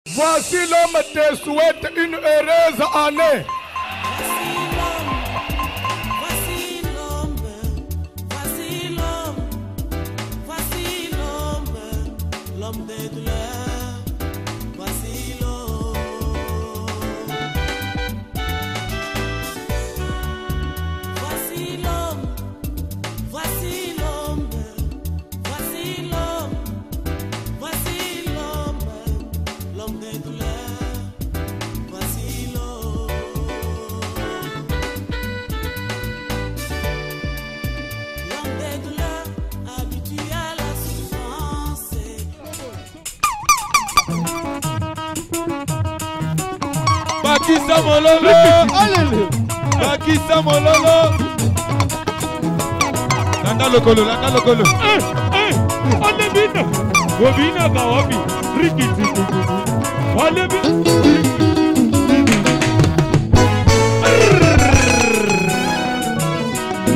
Voici l'homme te souhaite une heureuse année. L'homme des douleurs, voici l'homme. Voici l'homme, voici l'homme, voici l'homme, voici l'homme, l'homme des douleurs, voici l'homme. L'homme des douleurs, habitué à la souffrance. Bakisa Mololo, Bakisa Mololo. Landa lokolo, landa lokolo. Alebina, wabina kawabi, rikiti kuku. Alebina.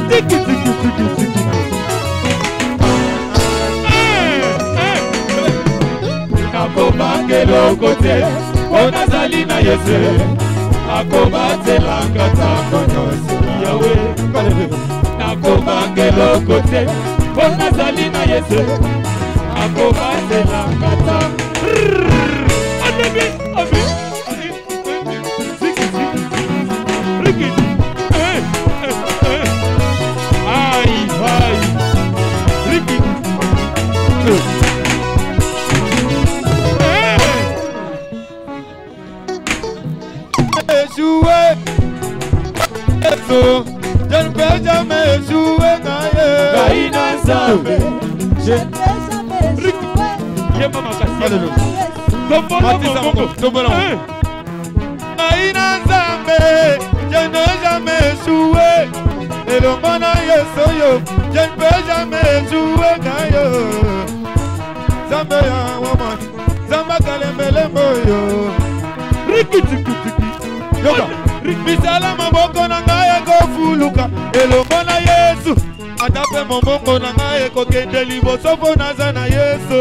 Tiki tiki tiki tiki. Nakobange lokote. Ona zalina yese akobate langata konyosi yawe nakobange lokote ona zalina yese akobate langata adebi abi ziki riki ai ai riki échouer. Je ne peux jamais échouer. Kaina Nzambe. Je ne peux jamais échouer. Yema makasi. Kaina Nzambe. Je n'ai jamais échoué. Et le monde yesoyo. Je ne peux jamais échouer. Zambé ya woman. Zamba kalembele moyo. Yoka, misala maboko na ngai ekofuluka elongo na Yesu atape mobongo na ngai ekokende liboso mpo naza na Yesu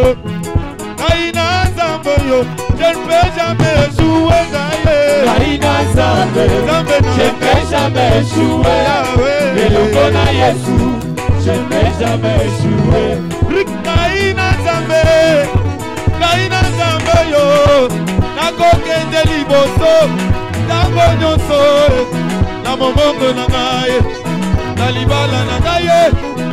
ngai na Nzambe yo je ne peux jamais échouer ngai na Nzambe je ne peux jamais échouer elongo na Yesu je ne peux jamais échouer ngai na Nzambe yo nakokende liboso tango nyonso na mobongo na ngai na libala na ngai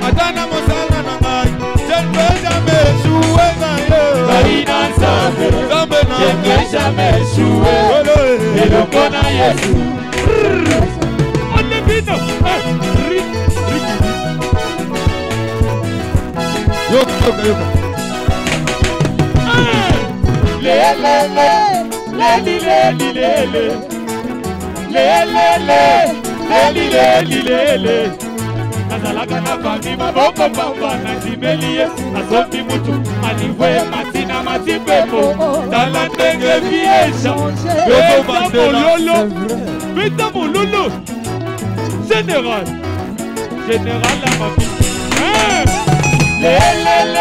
ata na mosala na ngai je ne peux jamais échouer ngai na Nzambe je ne peux jamais échouer elongo na Yesu Alebino yoka lele nazalaka na fami maboko pamba nazimeli Yesu nasomi mutu alivwe matina matipepo tala ndenge vie beta mololo général la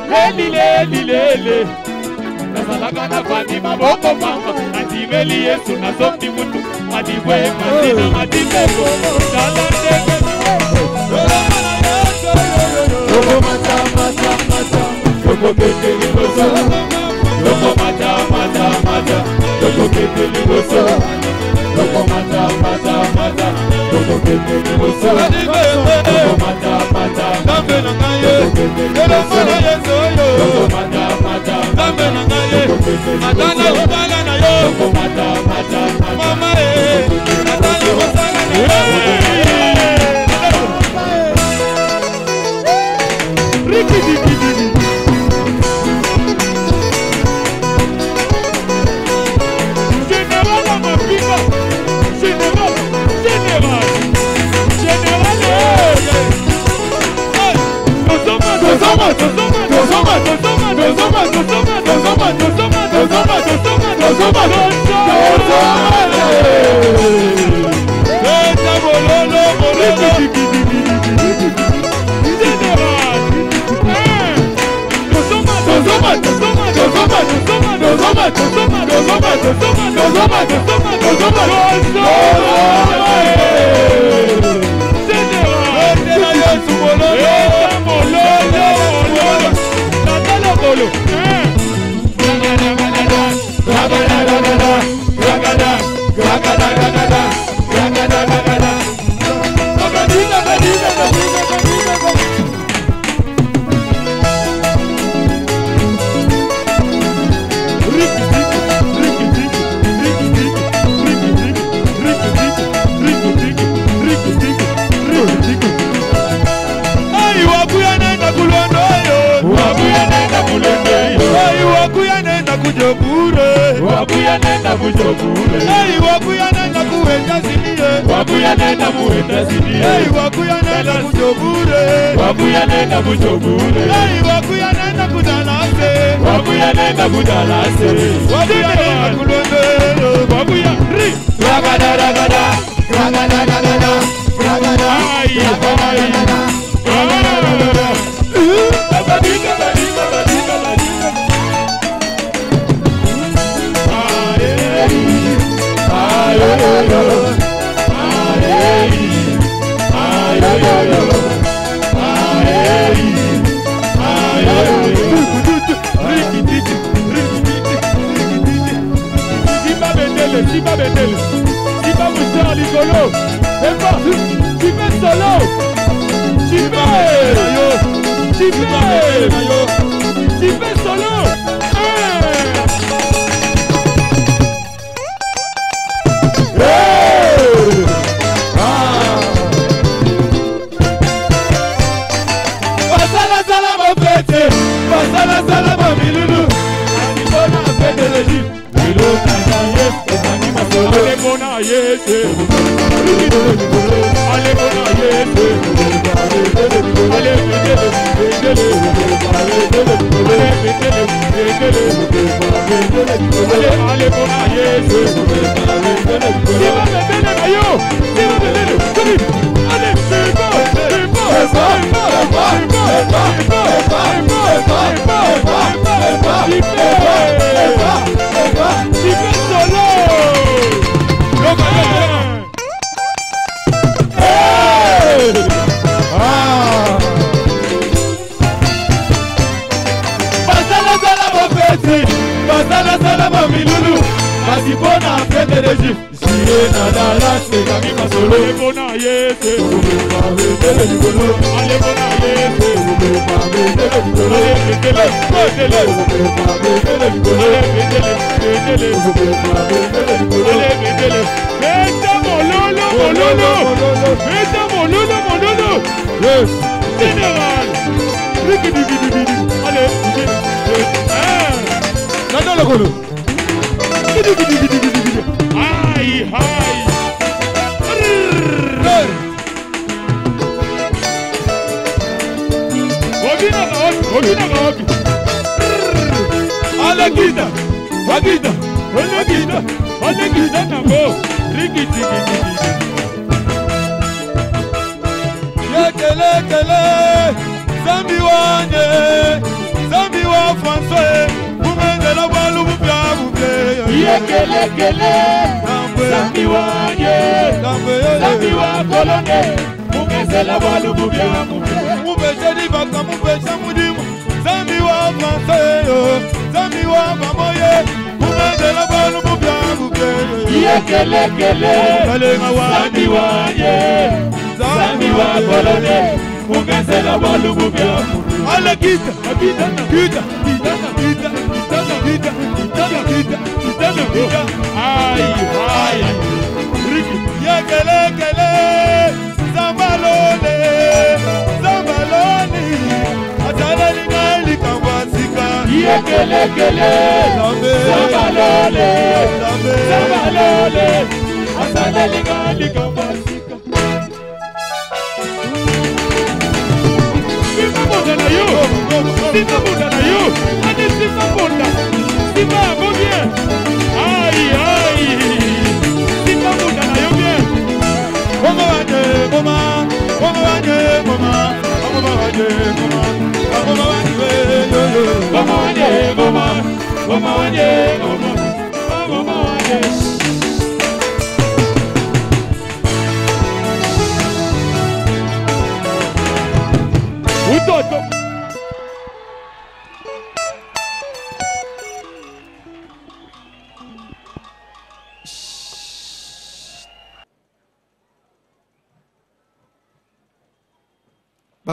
mami lele nazalaka na fami maboko pamba nazimeli Yesu nasomi mutu alivwe matina matipepo tala ndenge Loco mata mata mata, loco que te ligoso. Loco mata mata mata, loco que te ligoso. Loco mata mata mata, loco que te ligoso. Loco mata mata, dame na ngaye. Loco mata mata, dame na ngaye. Atana ubala na yo. Loco mata mata, mama atana ubala na yo. Wabuya nenda bujobure. Hey, wabuya nenda kuenda sinie. Wabuya nenda muenda sinie. Hey, wabuya nenda bujobure. Wabuya nenda bujobure. Hey, wabuya nenda kudalase. Wabuya nenda kudalase. Wabuya nenda kulonde. Wabuya ri. Ragada ragada. Ragada ragada. Ragada. Ay ay. Ragada. Badika badika badika badika. Siba Bendele, Siba Moussa Ligolo, et pas, Siba Solo, Siba Solo, Basala Sala ma fête, Basala Sala ma milulu, Asibona fête de l'Égypte. Alemona yete, alemona yete, Basala sala ma milulu, Basibona fête de l'Égypte. Siena la lasse, Kami Masolo. Alemona yete, alemona yete, Meta mololo, mololo, meta mololo, mololo. Yes, général. Allez, Nana le golo. Aïe, aïe. Obina. Alagida. Nabo. Riki. Kele. Zambi wa François. Kumendela walu bubya bubye. Kele. Zambi wa kolone. Kumendela walu bubya bubye. Mubejedi baka mubeja mudimu. Zambi wa François. Zambi wa mamoye. Kumendela walu bubya bubye. Kele. Zambi wa kolone. Kumendela walu bubya bubye. Alagita. Aïe. Riki. Kele. Zambalone. Atalali ngali kambasika. Kele. Zambalole. Atalali ngali kambasika. Sipa bonda na yo. Ane sipa bonda. Sipa bon bien. Aïe. Sipa bonda na yo bien. Mama. Mama wanye.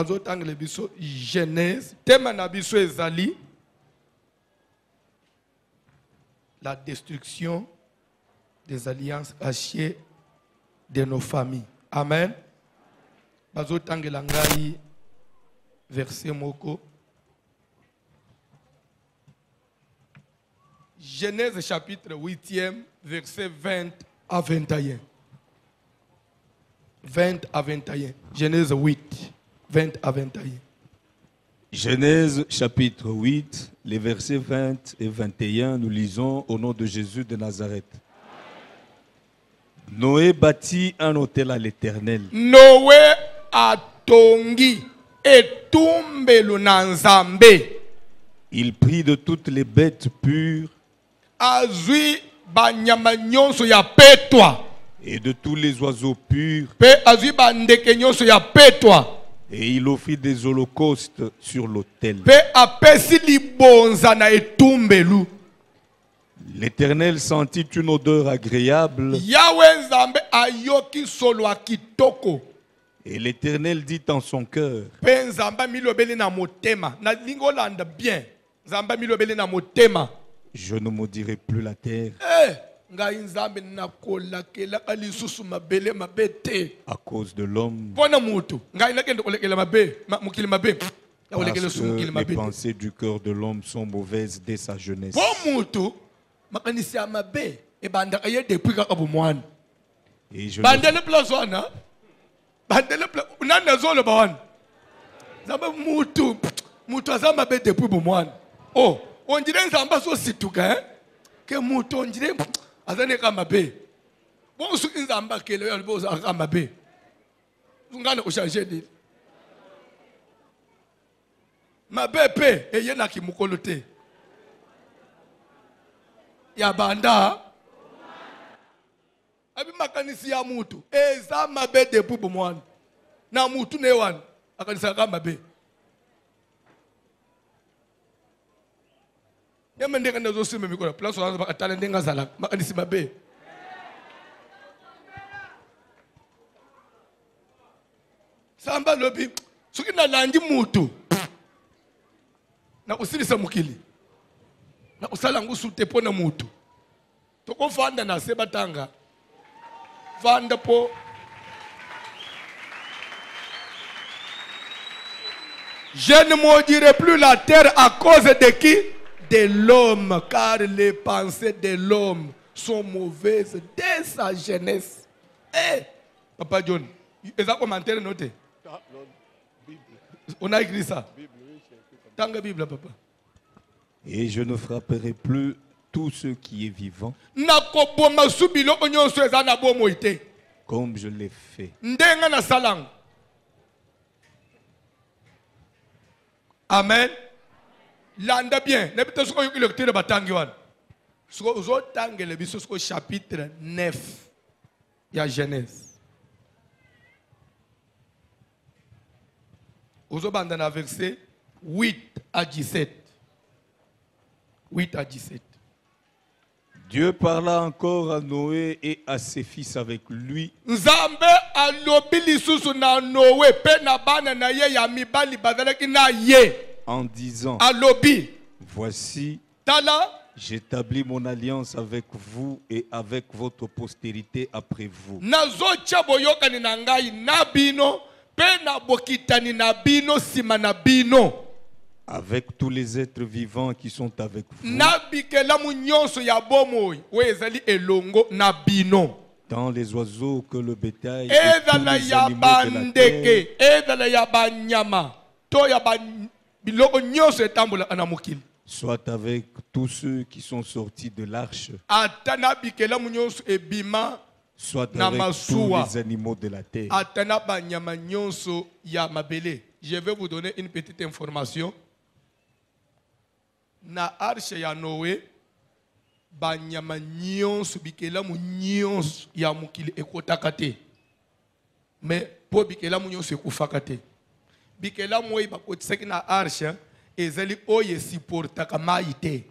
bazotangela biso Genèse tema na biso ezali la destruction des alliances cachées de nos familles. Amen. Bazotangela ngai verset moko. Genèse chapitre 8e, verset 20 à 21. 20 à 21. Genèse 8, 20 à 21. Genèse chapitre 8, les versets 20 et 21, nous lisons au nom de Jésus de Nazareth. Noé bâtit un autel à l'Éternel. Noé atongi etumbelo na Nzambe. Il prit de toutes les bêtes pures Azui banyama nyonso ya petwa. et de tous les oiseaux purs, Pe azui bandeke nyonso ya petwa. et il offrit des holocaustes sur l'autel. Pe apesi libonza na etumbelu. L'Éternel sentit une odeur agréable, Yahweh Nzambe ayoki solo ya kitoko. et l'Éternel dit en son cœur, Pe Nzambe milobeli na motema. Na lingolanda bien. Nzambe milobeli na motema. je ne maudirai plus la terre Ngai Nzambe nakolakela alisusu mabele mabete. à cause de l'homme, Pona mutu. Ngai nakende kolekela mabe, mukili mabe. Nakolekela parce su mukili que les mabe. pensées du cœur de l'homme sont mauvaises dès sa jeunesse. Po mutu makanisi ya mabe ebanda kaye depuis kaka bomwana. Et je ne, Bandele place wana. Bandele place nanda zolo bawana. Nzambe mutu azama mabe depuis bomwana. Oh, on dirait Nzamba so situka hein. Que mutu on dirait azane kama mabe. Bon su Nzamba kele yo bo za kama mabe. Ngana o changer dit. Mabe pe eye na kimukolo te. Ya banda abi makanisi ya mutu eza mabe depuis bomwana na mutu ne wana akanisa kama mabe yama ndeka ndazo sima mikola place wana bakatala ndenga zala makanisi mabe samba lobi soki nalandi mutu na kusilisa mukili na kusala ngusu te pona mutu toko fanda na se batanga fanda po je ne maudirai plus la terre à cause de qui? De l'homme, car les pensées de l'homme sont mauvaises dès sa jeunesse. Eh, Papa John, est-ce que commentaire noté? On a écrit ça. Tanga Bible, papa. et je ne frapperai plus tout ce qui est vivant Nakoboma subilo onyonso eza na bomo ite. comme je l'ai fait. Ndenga na salang. Amen. Landa bien. Nebita suko yuki lecture batangi wan. Suko uzo tangele biso suko chapitre 9 ya Genèse. Uzo banda na verset 8 à 17. 8 à 17. Dieu parla encore à Noé et à ses fils avec lui, Nzambe alobi lisusu na Noé pe na bana na ye ya mibali bazalaki na ye. en disant, Alobi voici, tala j'établis mon alliance avec vous et avec votre postérité après vous. nazotia boyokani na ngai na bino pe na bokitani na bino sima na bino. Avec tous les êtres vivants qui sont avec vous, Nabikelamu nyonso ya bomoi we ezali elongo na bino. tant les oiseaux que le bétail et tous Ezala les ya animaux de la terre, bandeke, ezala ya banyama, to ya biloko nyonso etambola na mokili. soit avec tous ceux qui sont sortis de l'arche, Ata nabikelamu nyonso ebima, soit na avec tous masuwa. les animaux de la terre. ata na banyama nyonso ya mabele. Je vais vous donner une petite information. Na arche ya Noé, banyama nyonso bikelamu nyonso ya mukili ekotaka te. Mais po bikelamu nyonso ekufaka te. Bikelamu oyo bakotisaki na arche ezali oyo esiportaka mai te.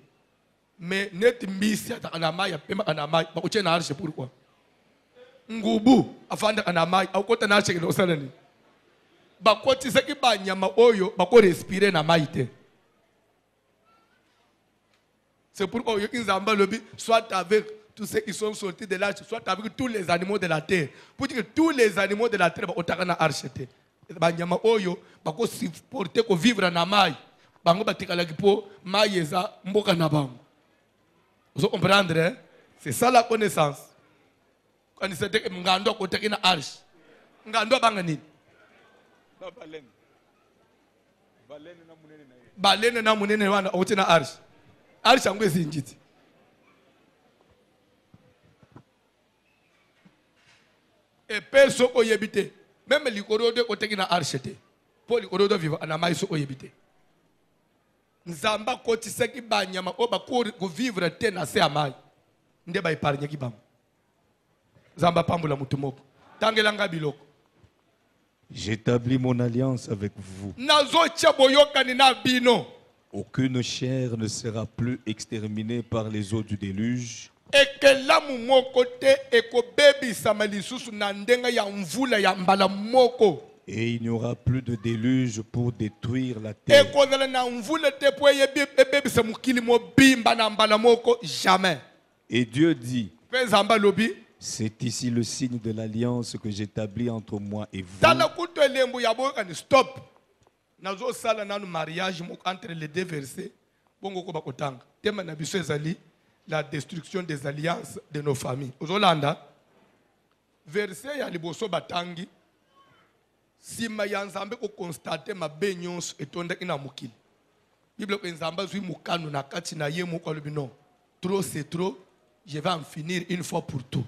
Mais net mbisi ataka na mai apemaka na mai bakotie na arche pourquoi? Ngubu afandaka na mai akota na arche kilo salani. bakotisaki banyama oyo bakorespire na mai te. C'est pourquoi oyoki nzambe alobi soit avec tous ceux qui sont sortis de l'arche, soit avec tous les animaux de la terre. Pour dire que tous les animaux de la terre baotaka na arche te. Banyama oyo bakosupporter ko vivre na mai. Bango batikalaki po mai eza mboka na bango. Vous comprenez, hein? C'est ça la connaissance. Quand c'est que ngando akotaki na arche. Ngando banga nini? Balene na munene wana oti na arche. Arche yango ezinjiti. Et pe soko yebite. Même likoro de koteki na arche te. Po likoro do vivre na mai soko yebite. Nzamba kotisaki banyama o ko vivre te na se amai. Nde ba épargner ki bam. Nzamba pambula mutu moko. Tangelanga biloko. J'établis mon alliance avec vous. Nazotia boyokani na bino. Aucune chair ne sera plus exterminée par les eaux du déluge. Ekelamu moko te ekobebisa malisusu na ndenga ya mvula ya mbala moko. Et il n'y aura plus de déluge pour détruire la terre. Ekozala na mvula te po ebebisa mukili mo bimba na mbala moko jamais. Et Dieu dit, Pe Nzamba lobi, c'est ici le signe de l'alliance que j'établis entre moi et vous. tala kuto elembo ya boyokani stop. Nazo sala nanu mariage entre les deux versets. Bongo ko bakotanga. Tema na biso ezali la destruction des alliances de nos familles. Ozolanda verset ya liboso batangi sima ya Nzambe ko constate mabe nyonso etondaki na mokili. Bible ko Nzamba zwi mukanu na kati na ye moko alobi non. Trop c'est trop, je vais en finir une fois pour tout.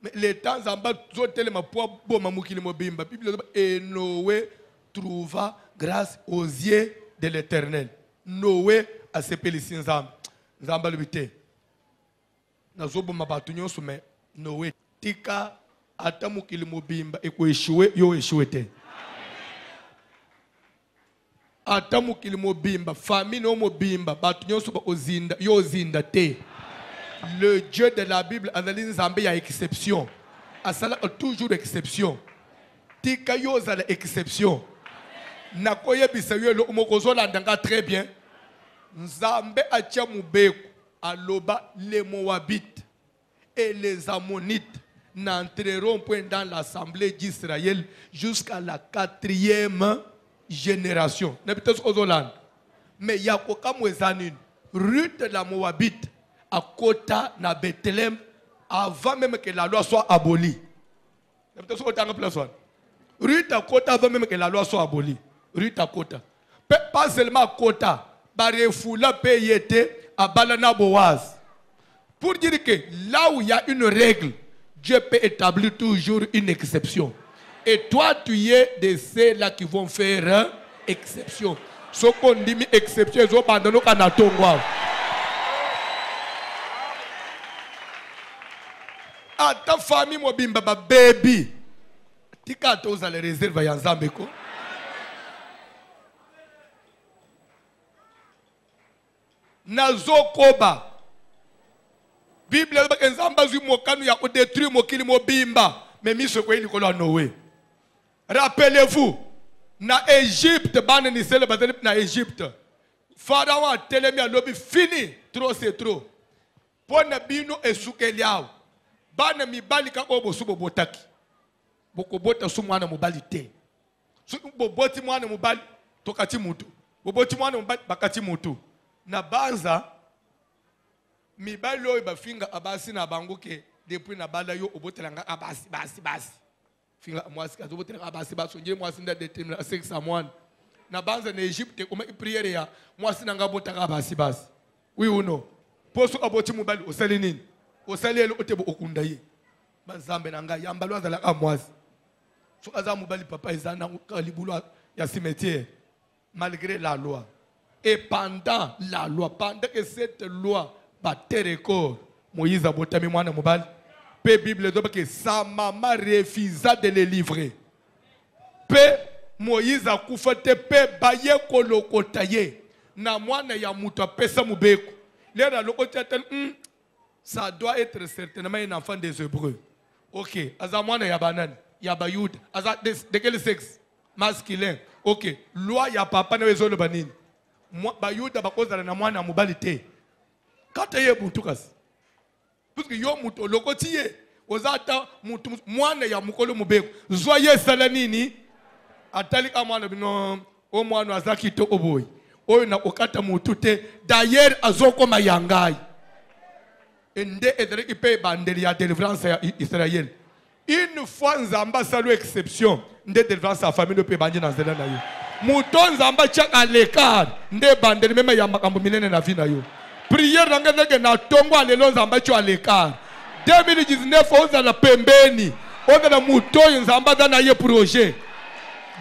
Mais le temps Nzamba zotelema po boma mokili mobimba. Bible et Noé trouva grâce aux yeux de l'Éternel. Noé a sepelisi Nzamba. Nzamba alobi te. Nazoboma batu nyonso mais Noé tika ata mokili mobimba eko échoué yo échoué te. Ata mokili mobimba famille no mobimba batu nyonso ba ozinda yo ozinda te. Le Dieu de la Bible azali Nzambe ya exception. Asala toujours exception. Tika yo zala exception. Nakoyebisa yo lo mokozolanda nga très bien. Nzambe atia mubeko aloba les Moabites et les Ammonites n'entreront point dans l'assemblée d'Israël jusqu'à la 4e génération. Mais Yakoka Mwezanin, Ruth de la Moabite, à Kota na Bethléem, avant même que la loi soit abolie. Ruth à Kota avant même que la loi soit abolie. Ruth à Kota. Pas seulement à Kota, Barefoula payete à Balana Boaz. Pour dire que là où il y a une règle, Dieu peut établir toujours une exception. Et toi, tu es de ceux-là qui vont faire exception. Ce qu'on dit exception, ils ont abandonné à Tongwa. À ta famille, mon bimba, baby. Tu as tous les réserves à Nzambeko. Nazokoba. Bible est Nzamba zui mokanu ya ko détruire mokili mobimba. Mais miso ko ili ko la Noé. Rappelez-vous, na Égypte, bana ni sele bazali na Égypte. Pharaon a telemi a lobi fini, trop c'est trop. Pona bino esukeli awo. Bana mibali ka obo subo botaki. Boko bota su mwana mobali te. Su boboti mwana mobali tokati mutu. Boboti mwana mobali bakati mutu. Na banza mibali oyo bafinga abasi na bango ke depuis na bala yo obotelanga abasi basi finga mwasi kazo botelanga abasi basi onje mwasi nda determiner sexe à moi na banza na Egypte comme prière ya mwasi nanga botaka abasi basi oui ou non poso aboti mobali osali nini osali elo otebo okunda ye banzambe nanga yamba lwa zala ka mwasi so aza mobali papa ezana ka libulu ya cimetière malgré la loi. Et pendant la loi, pendant que cette loi battait record, Moïse a botami mwana mobali. Pe Bible dit que sa maman refusa de le livrer. Pe Moïse a koufate pe baye kolokotaye. Na mwana ya mutu apesa mubeko. L'air lokotaye ça doit être certainement un enfant des Hébreux. Ok, aza mwana ya banane, ya bayuda, aza de quel sexe? masculin. Ok. Loi ya papa na wezo le banini. Bayuda bakozala na mwana mobali te. Kata ye mutu kasi. Parce que yo mutu lokotiye ozata mutu mwana ya mukolo mubeko. Zoye sala nini? Atali ka mwana bino o mwana azaki to oboy. Oyo na okata mutu te. D'ailleurs azoko mayangai. Ende edreki pe bandeli ya délivrance ya Israël. Une fois nzamba salu exception, nde délivrance à famille pe bandi na zela na yo. Mouton nzamba chaka l'écart, nde bandeli même ya makambo minene na vie na yo. Prière nanga nenge na tongo alelo nzamba cho à l'écart. 2019 oza na pembeni, oza na mouton nzamba na ye projet.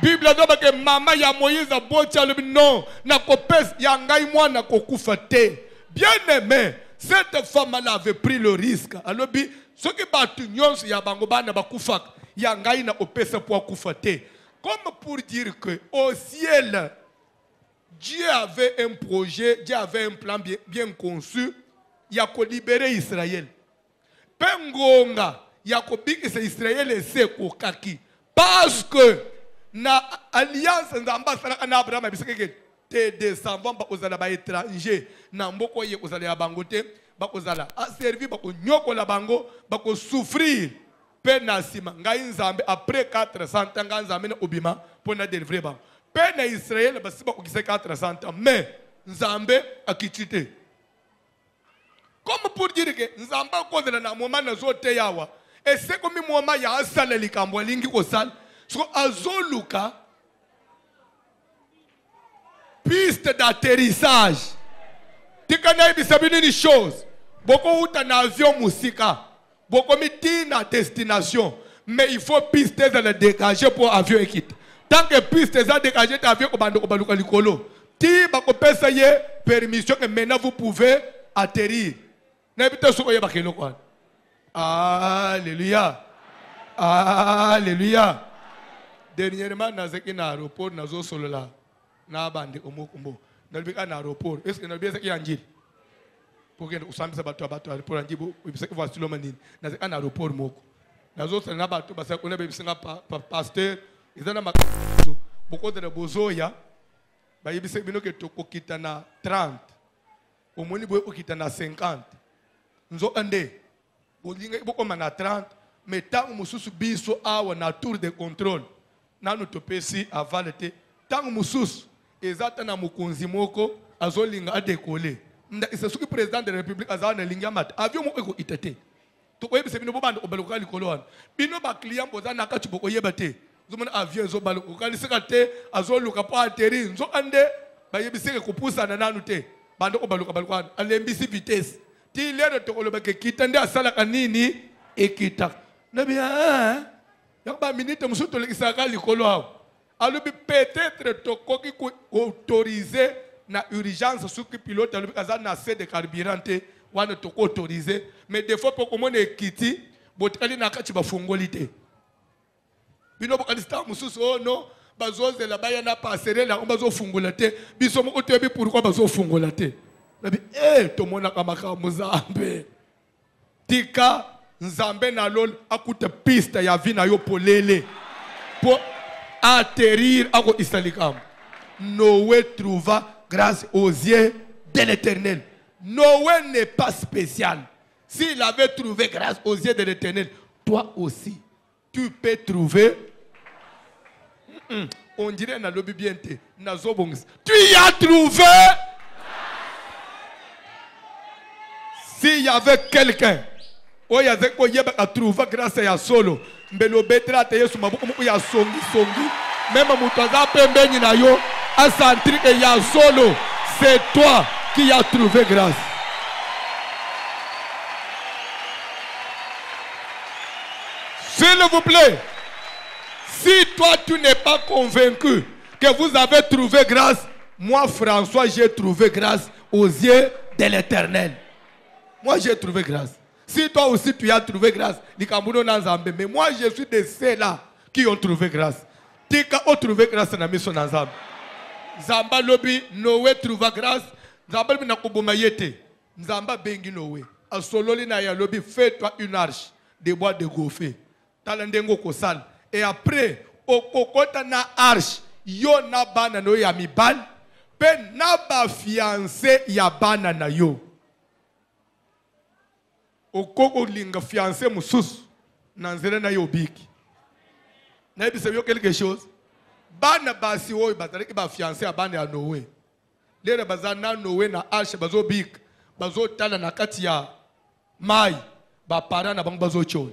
Bible doba ke mama ya Moïse bocha le non na kopes ya ngai mwana kokufa te. Bien aimé, cette femme-là avait pris le risque. Alors, ce qui batu nyonso ya bango bana bakufak ya ngai na opesa pour kufa te. Comme pour dire que au ciel, Dieu avait un projet, Dieu avait un plan bien conçu. Il a libéré Israël. Pengonga, il a bikisa Israël et c'est kokaki. Parce que na alliance n'ambassadeur na Abraham biseke tes descendants bakozala ba étranger na mboko ye kozala ya bango te bakozala a servi bako nyoko la bango bako souffrir pe na sima ngai nzambe après 400 ans ngai nzambe na obima pona délivrer bango pe na Israël basiba ko 400 ans mais nzambe akitite comme pour dire que nzambe kozala na moment na zote yawa et c'est comme moment ya asala likambo lingi ko sala so azoluka piste d'atterrissage. Tu connais une chose. Beaucoup ont un avion musika. Beaucoup mis na destination. Mais il faut piste de dégager pour avion et quitte. Tant que piste de dégager l'avion au bando likolo. Ti bako pesa ye permission que maintenant vous pouvez atterrir. N'habitez sur ye bakelo quoi. Alléluia. Alléluia. Dernièrement dans un aéroport nazo solo là. Na bande omokumbo nalibika na aéroport est-ce que nalibika ki anjili pour que usambisa bato aéroport anjibo ubiseke voici lo manini na ze na aéroport moko nazo sala na bato basa kuna bebisinga pasteur izana makazo boko de bozoya ba yibise bino ke tokokita na 30 omoni boye okita na 50 nzo ande bolinga boko na 30 mais tant mususu biso awa na tour de contrôle nanu topesi avalete tant mususu ezata na mukonzi moko azolinga adekole nda isasuki président de la république azana linga mat avion moko eko itete to oyebise bino bobanda obaluka likolo wana bino ba client boza na kati boko yebate zomona avion zo baluka lisika te azoluka po atterrir nzo ande ba yebise ko pusana nanu te bando obaluka baluka alembisi vitesse ti lero to koloba ke kitande asala kanini ekita na bien yakba minute musu to lekisa ka likolo awo. Alors peut-être tokoki autorisé na urgence sous que pilote alors kaza na assez de carburant wana toko autorisé mais des fois pour comment ekiti botkali na kati ba fongolité bino bokalista mususu oh non bazoze la baya na passerelle la bazo fongolate biso moko tebi pourquoi bazo fongolate nabi to mona kama Nzambe tika Nzambe na lol akuta piste ya vie na yo polele pour atterrir à Isalikam. Noé trouva grâce aux yeux de l'Éternel. Noé n'est pas spécial. S'il avait trouvé grâce aux yeux de l'Éternel, toi aussi, tu peux trouver. On dirait dans le bien. Tu y as trouvé. S'il y avait quelqu'un, oh, il y avait a trouvé grâce à solo. Mbelo betra te yesu mabuku muku ya songi même mutaza pembeni na yo a senti que ya solo c'est toi qui as trouvé grâce. S'il vous plaît, si toi tu n'es pas convaincu que vous avez trouvé grâce, moi François j'ai trouvé grâce aux yeux de l'Éternel. Moi j'ai trouvé grâce. Si toi aussi tu as trouvé grâce, mais moi je suis de ceux-là qui ont trouvé grâce. Tika ont trouvé grâce dans la mission Nzambe. Nzamba lobi Noé trouva grâce. Nzamba lobi na kuboma yete. Nzamba bengi Noé. Asololi na ya lobi fais-toi une arche de bois de gofé. Talandengo kosal. Et après okokota na arche yo na bana no ya mibali pe na ba fiancé ya bana na yo okoko linga fiancé mususu na nzela na yo biki na ebisa yo quelque chose bana basi oyo bazalaki ba fiancé ya bana ya Noé lere bazana Noé na arche bazo biki bazo tala na kati ya mai ba para na bango bazo chola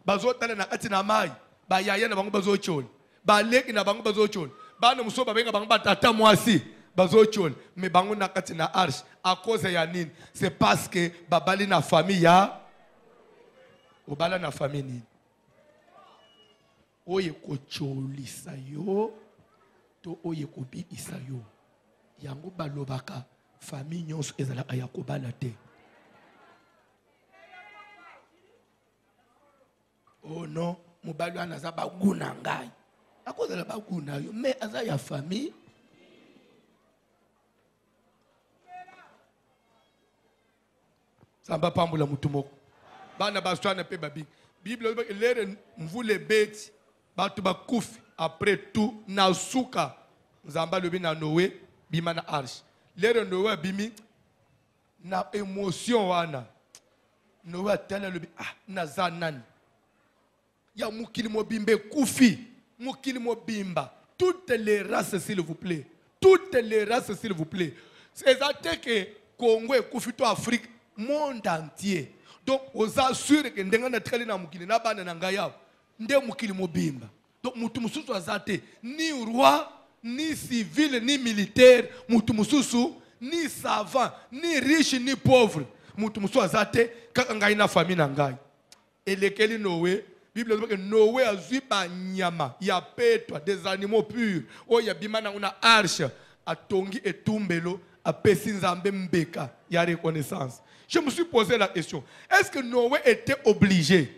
bazo tala na kati na mai ba yaya na bango bazo chola ba leki na bango bazo chola bana musoba benga bango batata mwasi bazo chola me bango na kati na arche à cause ya nini c'est parce que babali na famille ya obala na famille nini oye ko cholisa yo to oye ko bikisa yo yango balobaka famille nyonso ezala ya kobala te. Oh non, mobali wana aza baguna ngai akozala baguna yo mais aza ya famille. Samba pambula mutu moko bana baswana pe babi Bible lere mvule beti batu bakufi après tout na suka nzamba lobi na Noé bima na arche lere Noé bimi na émotion wana Noé atala lobi naza nani ya mukili mobimbe kufi mukili mobimba toutes les races s'il vous plaît toutes les races s'il vous plaît c'est ça que Congo et kufi to Afrique monde entier donc aux assurés que ndenga na treli na mukili na bana na ngaya nde mukili mobimba donc mutu mususu azate ni roi ni civil ni militaire mutu mususu ni savant ni riche ni pauvre mutu mususu azate kaka ngai na famille na ngai elekeli Noé Bible dit que Noé a vu ba nyama ya petwa des animaux purs oya bimana una arche atongi etumbelo apesi nzambe mbeka ya reconnaissance. Je me suis posé la question, est-ce que Noé était obligé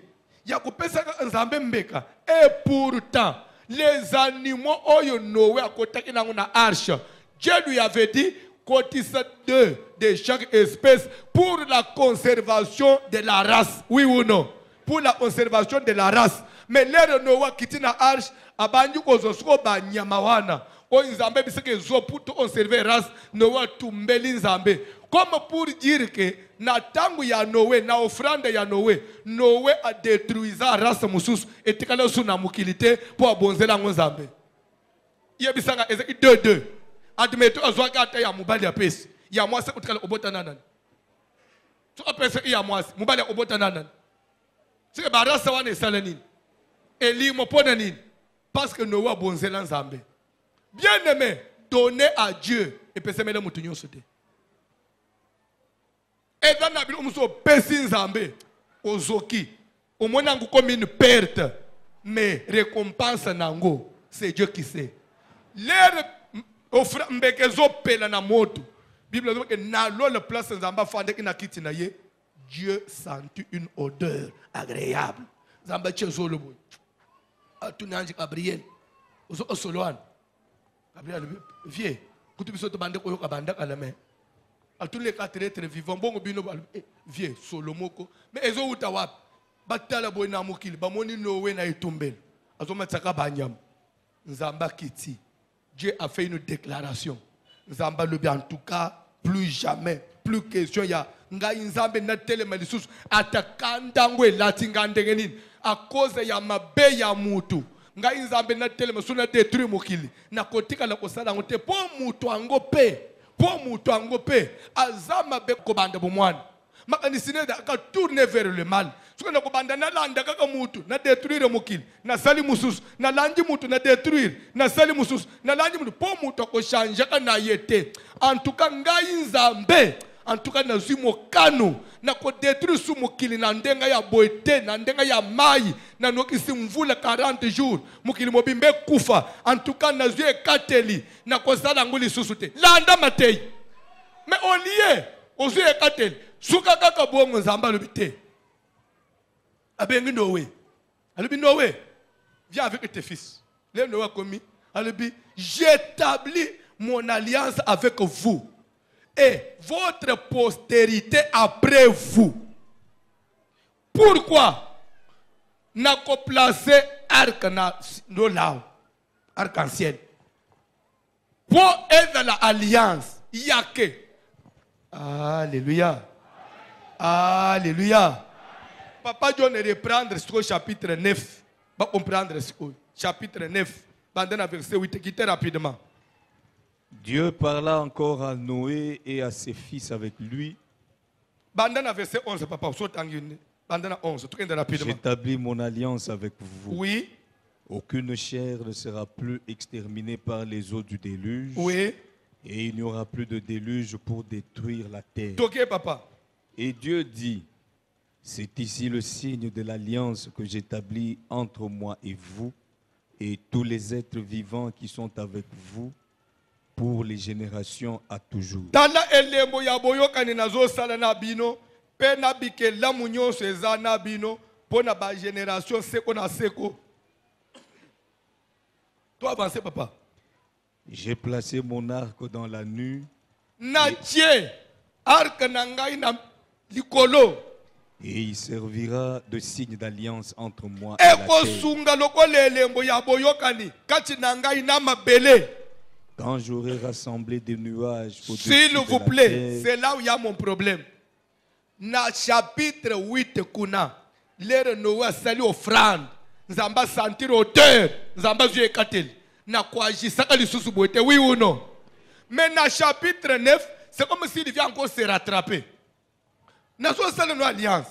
ya kopesa nzambe mbeka et pourtant les animaux oyo Noé a kotaki na una arche Dieu lui avait dit cotise deux de chaque espèce pour la conservation de la race, oui ou non? Pour la conservation de la race. Mais l'air Noé qui na arche abandu kozosko ba nyama wana o nzambe biseke zo pour conserver race Noé tumbeli nzambe comme pour dire que na tangu ya Noé na offrande ya Noé Noé a détruit sa race mususu etikala suna mukilité pour abonzela nzambe yebisanga ezeki 2 admeto azwaka ata ya mubali ya pesi ya mwasi utikala obota nanani so apesa ya mwasi mubali ya obota nanani c'est barasa wana esala nini elimo pona nini parce que Noé abonzela nzambe bien aimé donner à Dieu et pesemela mutu nyonso te et dans la Bible muso pesi nzambe ozoki omona ngo comme une perte mais récompense nango c'est Dieu qui sait l'air offre mbekezo pela na moto Bible dit que na le place nzamba fande ki na kiti na ye Dieu sentit une odeur agréable nzamba chezolo boy atunanji Gabriel ozo osoloan Gabriel vieux kutu biso to bande ko yoka banda kala me tous les 4 êtres vivants bongo bino vieux solomoko mais ezo uta wapi batala boy na mokili bamoni Noé na etumbel azoma tsaka banyam nzamba kiti Dieu a fait une déclaration nzamba lobi en tout cas plus jamais plus question ya ngai nzambe na telema lisusu atakanda ngwe latinga ndenge nini à cause ya mabe ya mutu ngai nzambe na telema suna détruire mokili na kotika la kosala ngote po mutu ango pe azama be ko banda bomwana makanisine da ka tourner vers le mal suka na ko banda na landa kaka mutu na détruire mokili na sali mususu na langi mutu na détruire na sali mususu na langi mutu po mutu ko changer kana yete en tout cas ngai nzambe en tout cas na zimo kanu na ko détruire su mokili na ndenga ya boite na ndenga ya mai na nokisi mvula 40 jours mokili mobimbe kufa en tout cas na zue kateli na ko sala nguli susute landa matei mais au lieu au zue kateli suka kaka bongo nzamba lobite abengi Noé alobi Noé viens avec tes fils le Noé a commis alobi j'établis mon alliance avec vous et votre postérité après vous. Pourquoi? n'a ko placé arc na no lao arc-en-ciel pour être la alliance yake. Alléluia. Alléluia. Papa John reprendre ce chapitre 9. Va comprendre ce chapitre 9. Bandana verset 8 quittez rapidement. Dieu parla encore à Noé et à ses fils avec lui. Bandana verset 11 papa saute en une. Bandana 11 tout rapidement. J'établis mon alliance avec vous. Oui. Aucune chair ne sera plus exterminée par les eaux du déluge. Oui. Et il n'y aura plus de déluge pour détruire la terre. Ok papa. Et Dieu dit, c'est ici le signe de l'alliance que j'établis entre moi et vous et tous les êtres vivants qui sont avec vous pour les générations à toujours. Tala elembo ya boyokani nazo sala na bino pe na bikela munyo seza na bino pona ba génération seko na seko. Toi avancez papa. J'ai placé mon arc dans la nue. Na tie arc na ngai na likolo. Et il servira de signe d'alliance entre moi et la Eko terre. sunga lokole elembo ya boyokani kati na ngai na mabele. Quand j'aurai rassemblé des nuages au-dessus S'il de vous la plaît, terre, c'est là où il y a mon problème. Na chapitre 8 kuna, l'ère Noé sali offrande, nzamba sentir odeur, nzamba zue katel. Na kwa jisaka lisusu boite, oui ou non? Mais na chapitre 9, c'est comme s'il vient encore se rattraper. Na so sali no alliance.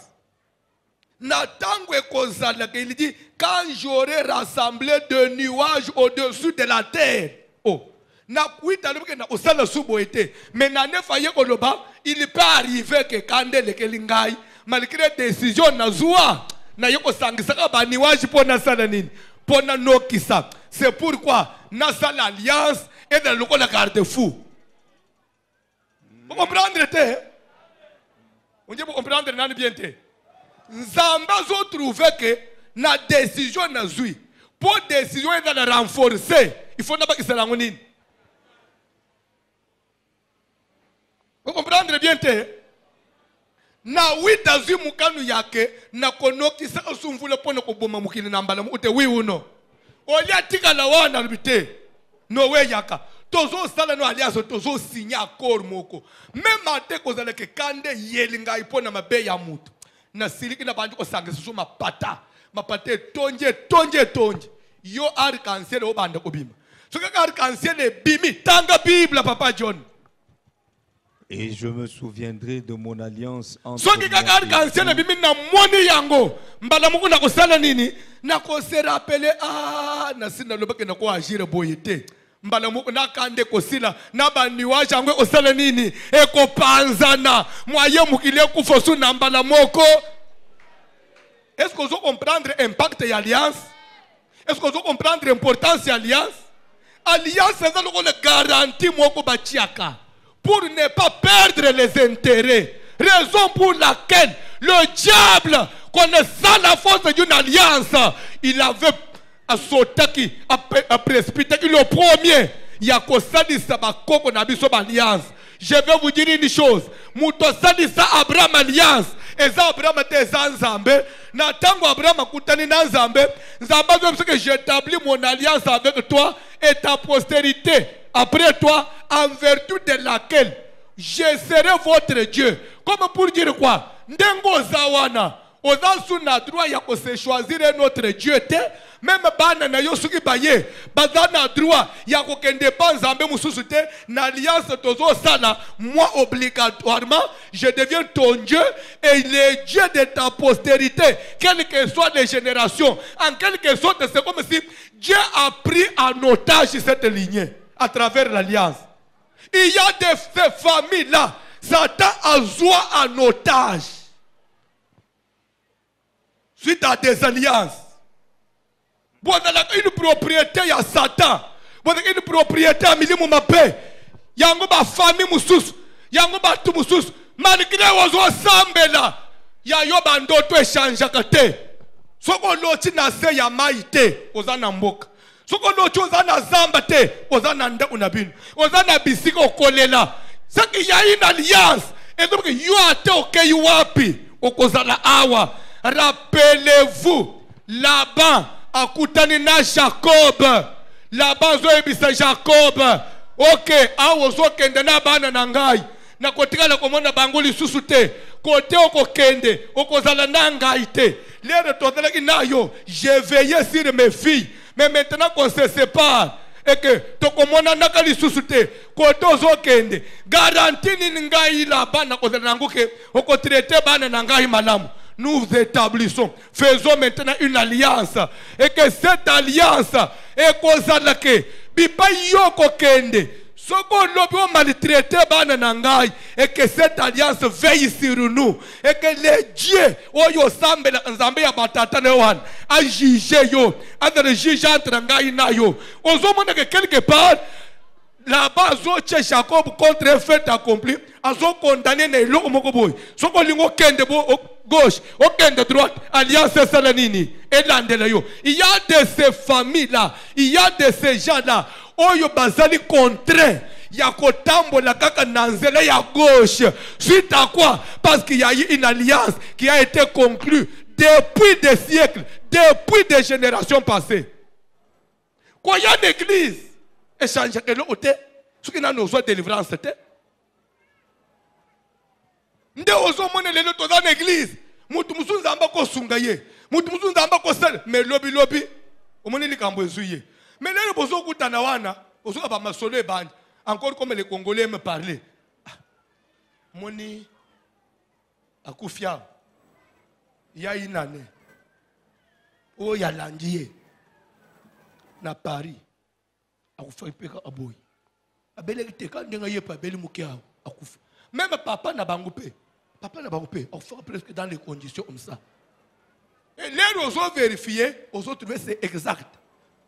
Na tango ekozala il dit quand j'aurai rassemblé de nuages au-dessus de la terre. Oh. Na kuita lobe na osala subo ete mais na nefa ye koloba il peut arriver que kande le kelingai malgré décision na zua na yoko sangisaka ba niwaji pona sala nini pona nokisa. C'est pourquoi na sala alliance et dans le lokola garde-fou. Vous comprenez te? On dit vous comprendre nani bien te? Nzamba zo trouver que na décision na zui pour décision et dans renforcer il faut n'aba kisala nini. Vous comprenez bien te? Na wita zui mukanu yake na konoki sa osumvule pona koboma mukini na mbala ute wi uno. Oli atika la wana rubite. No we yaka. Tozo sala no aliaso tozo signer accord moko. Même ate kozala ke kande yelinga ipona mabe ya mutu. Na siliki na bandu ko sangisa so mapata. Mapate tonje. Yo arc-en-ciel o banda ko bima. So ka arc-en-ciel e bimi tanga Bible papa John. et je me souviendrai de mon alliance entre soki kaka arc-en-ciel bimi na moni yango mbala moko na kosala nini na ko se rappeler na sina lobake na ko agir boyete mbala moko na kande kosila na baniwa jangwe osala nini e ko panzana moye mukile kufosu na mbala moko. Est-ce que vous comprendre l'impact de l'alliance? Est-ce que vous comprendre l'importance de l'alliance? Alliance, c'est le garantie pour ne pas perdre les intérêts. Raison pour laquelle le diable, connaissant la force d'une alliance, il avait à sauter, à précipiter le premier. Il y a que ça dit ça, alliance. Je vais vous dire une chose. Mouto ça dit ça, Abraham alliance. Et ça, Abraham était Zanzambe. Natango Abraham akutani na Nzambe. Nzambe veut que j'établis mon alliance avec toi et ta postérité. Après toi, en vertu de laquelle je serai votre Dieu. Comme pour dire quoi? Ndengo zawana. Ozasu na droit ya ko se choisir notre Dieu te. Même bana na yosuki baye. Bazana droit ya ko kende pa Nzambe mususu te. Na alliance tozo sana. Moi obligatoirement, je deviens ton Dieu et le Dieu de ta postérité. Quelles que soient les générations. En quelque sorte, c'est comme si Dieu a pris en otage cette lignée à travers l'alliance. Il y a ces familles-là. Satan a joué en otage suite à des alliances. Vous avez une propriété à Satan. Vous avez une propriété à Milimu Mapé. Il y a une famille moussous. Il y a une tout moussous. Malgré ozo sambela. Il y a un bando to échange à côté. Soko loti na se ya maite. Ozana mboka. Soko loti ozana zamba te. Ozana nda unabinu. Ozana bisiko okolela. C'est qu'il y a une alliance. Et donc, il y a un wapi. Okozala awa. Rappelez-vous Laban akutani na Jacob. Laban zoyebisa Jacob. Ok, awo zokende na bana na ngai. Na kotikala komona bango lisusu te. Kote okokende, okozala na ngai te. Lere tozalaki nayo, j'ai veillé sur mes filles. Mais maintenant qu'on se sépare, et que tokomona naka lisusu te, kote ozokende, garanti ni ngai Laban na kozala nango ke okotraite bana na ngai malamu. Nous établissons, faisons maintenant une alliance. Et que cette alliance est causale que bipa yoko kende. Soko lobi o maltraité bana nangai. Et que cette alliance veille sur nous. Et que les dieux oyo sambe na nzambe ya batata ne wan a jugé yo. A de juger entre ngai na yo. Ozo mona que quelque part là-bas, Jacob contre un fait accompli, ils ont condamné les lots mokoboy. Sont lingo kende gauche, aucun de droite, alliance salanini et l'andelayo. Il y a de ces familles-là, il y a de ces gens-là, oyo bazali contraint. Il y a kotambo la kaka nanzela ya gauche. Suite à quoi? Parce qu'il y a eu une alliance qui a été conclue depuis des siècles, depuis des générations passées. Quoi, il y a une église? Échange de l'autre, ce qui n'a pas besoin de délivrance. Nde ozo mone lelo to dans l'église, mutu musu nzamba ko sungaye, mutu musu nzamba ko sel, mais lobi lobi, o mone likambo ezuye. Mais lelo bozo kutana wana, ozo ba masolo e bandi, encore comme les Congolais me parlaient. Moni akufia, ya inane, o ya landier, na Paris. Akufa ipeka aboy abele kiteka ndenga yepa abeli mukia akufa même papa na bango pe akufa presque dans les conditions comme ça et les ozo vérifier ozo trouver c'est exact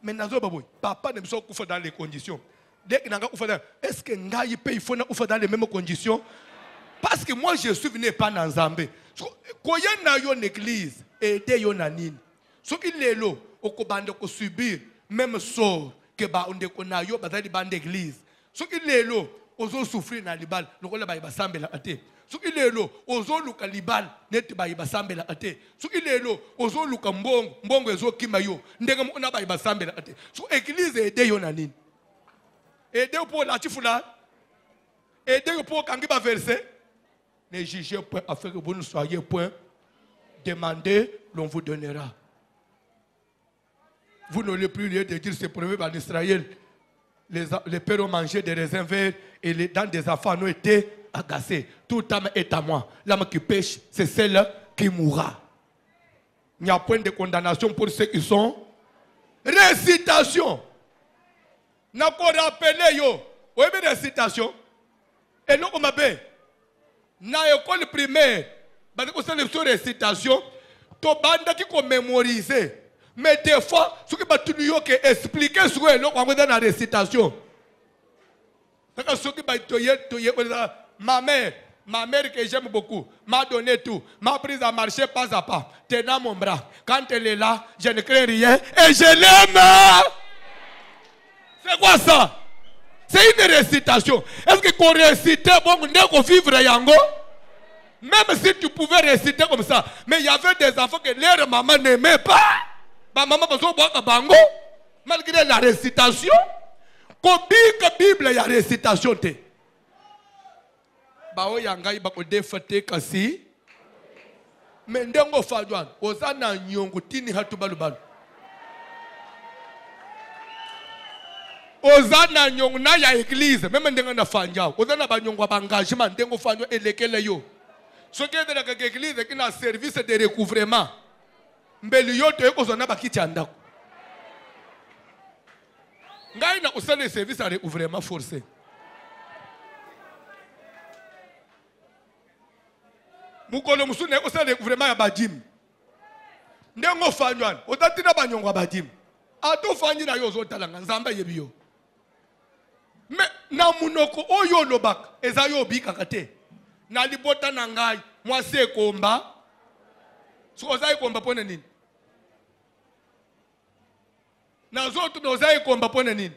mais nazo baboy papa ne so kufa dans les conditions dès que nanga kufa est-ce que ngai pe il faut na kufa dans les mêmes conditions parce que moi je suis venu pas dans Zambé koya na yo église aider yo na nini soki lelo okobanda ko subir même sort que ba onde kona yo bazali bande église soki lelo ozo souffrir na libal lokola ba basambela ate soki lelo ozo luka libal net ba basambela ate soki lelo ozo luka mbongo ezo kima yo ndenge mona ba basambela ate so église ede yo na nini ede pour la tifula ede pour kangi ba verset ne jugez point afin que vous ne soyez point demandez l'on vous donnera. Vous n'aurez plus lieu de dire, c'est proverbe en Israël. Les pères ont mangé des raisins verts et les dents des enfants ont été agacées. Toute âme est à moi. L'âme qui pêche, c'est celle qui mourra. Il n'y a point de condamnation pour ceux qui sont. Récitation. N'a pas rappelé yo. Oui, mais récitation. Et non, on m'a dit, dans l'école primaire, parce que c'est une récitation, tu as qui mémoriser. Mais des fois, ce que tu as expliqué sur la récitation. Ma mère que j'aime beaucoup, m'a donné tout, m'a pris à marcher pas à pas, tenant mon bras. Quand elle est là, je ne crains rien et je l'aime. C'est quoi ça? C'est une récitation. Est-ce que qu'on récitait bon, qu'on vivre yango? Même si tu pouvais réciter comme ça, mais il y avait des enfants que leur maman n'aimait pas. Ma maman besoin de bango malgré la récitation. Combien de Bible il y a récitation te? Bao yangai bako defate kasi. Mais ndengo fadwan ozana nyongo tini hatu balubalu. Ozana nyongo na ya église même ndengo na fanja. Ozana ba nyongo ba engagement ndengo fanya elekele yo. Ce qui est de l'église qui a service de recouvrement. Mbeli yote yeko zona bakiti andako. Ngai na usale service à recouvrement forcé. Mukolo musune yeko usale recouvrement ya badim. Ndengo fanywan, odati na banyongo badim. Ato fanyi na yo zotalanga nzamba yebiyo. Me na munoko oyo lobak ezayo bika kate. Na libota na ngai mwase komba. So ozai komba pone nini? Na zotu na ozai komba pone nini?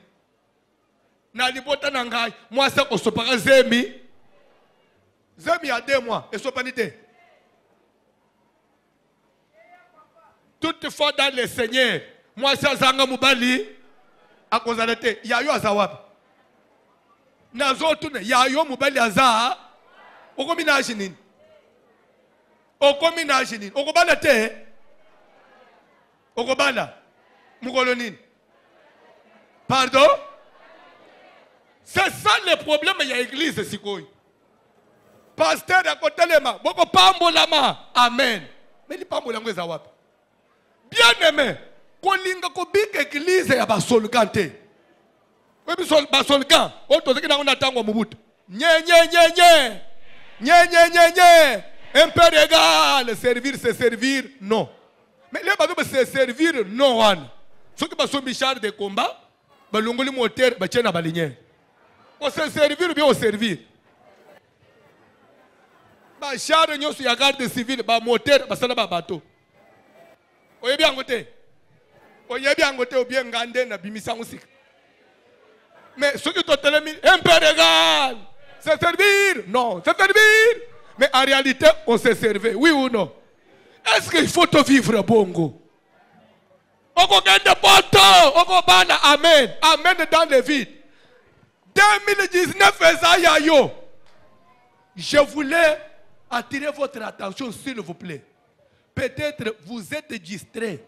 Na libota na ngai mwase kosopaka zemi. Zemi ya 2 mois esopani te. toutefois dans le Seigneur moi si azanga mobali akozala te yayo azawapi nazotuna yayo mobali aza okomi na age nini okobala te okobala mukolo nini pardon c'est ça le problème ya église sikoyo pasteur akotelema boko pambolama amen mais li pambola ngo eza wapi bien aimé kolinga kobika église ya basolgan te oyebi basolgan oyo tozaki nango na ntango ya mobutu nye un peu égal servir c'est servir non mais les bazo c'est servir non wana soki basombi char de combat balongoli moteur batie na balinière o se servir ou bien au servir ba char nyonso ya garde civile ba moteur basala ba bateau oyebi yango te ou bien ngande na bimisa musika mais soki totelemi un peu égal c'est servir non c'est servir mais en réalité on se servait oui ou non est-ce qu'il faut te vivre bongo okogende poto okobana amen dans le vide 2019 ezaya yo je voulais attirer votre attention s'il vous plaît peut-être vous êtes distrait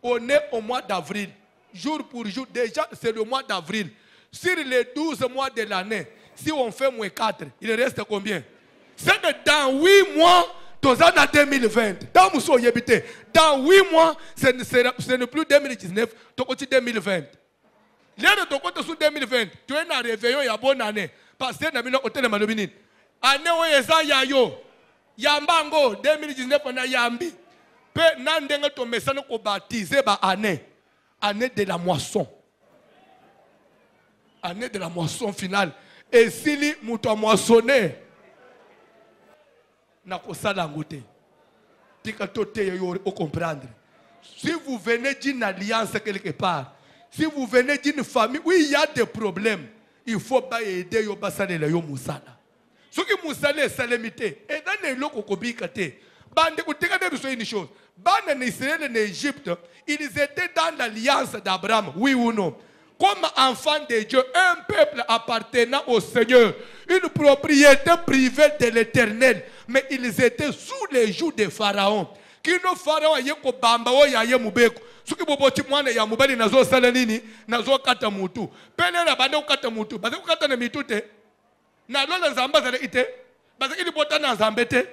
on est au mois d'avril jour pour jour déjà c'est le mois d'avril sur les 12 mois de l'année si on fait moins 4 il reste combien c'est que dans 8 mois dans 2020 dans 8 mois ce n'est plus 2019 c'est 2020 l'air de côté sur 2020 tu es un réveillon il y a bonne année parce que na bino hôtel malobini année oyo eza ya yo yambango 2019 on a yambi pe nandenge to mesana ko baptiser ba année de la moisson finale et si muto a moissonné na kosala ngote tika tote yo au comprendre si vous venez d'une alliance quelque part si vous venez d'une famille où il y a des problèmes il faut pas aider yo basalela yo musala soki musala salemité et dans les loko kobika te bande kuteka de biso une chose bande en Israël en Égypte ils étaient dans l'alliance d'Abraham oui ou non comme enfants de Dieu, un peuple appartenant au Seigneur, une propriété privée de l'Éternel, mais ils étaient sous les jougs de Pharaon. Qui no Pharaon aye ko bamba o yaye mubeko. Suki boboti mwana ya mubali nazo sala nini nazo kata mutu. Pele na bande kata mutu, baze kata na mitute. Na lola nzamba zale ite, baze ili bota na nzambe te.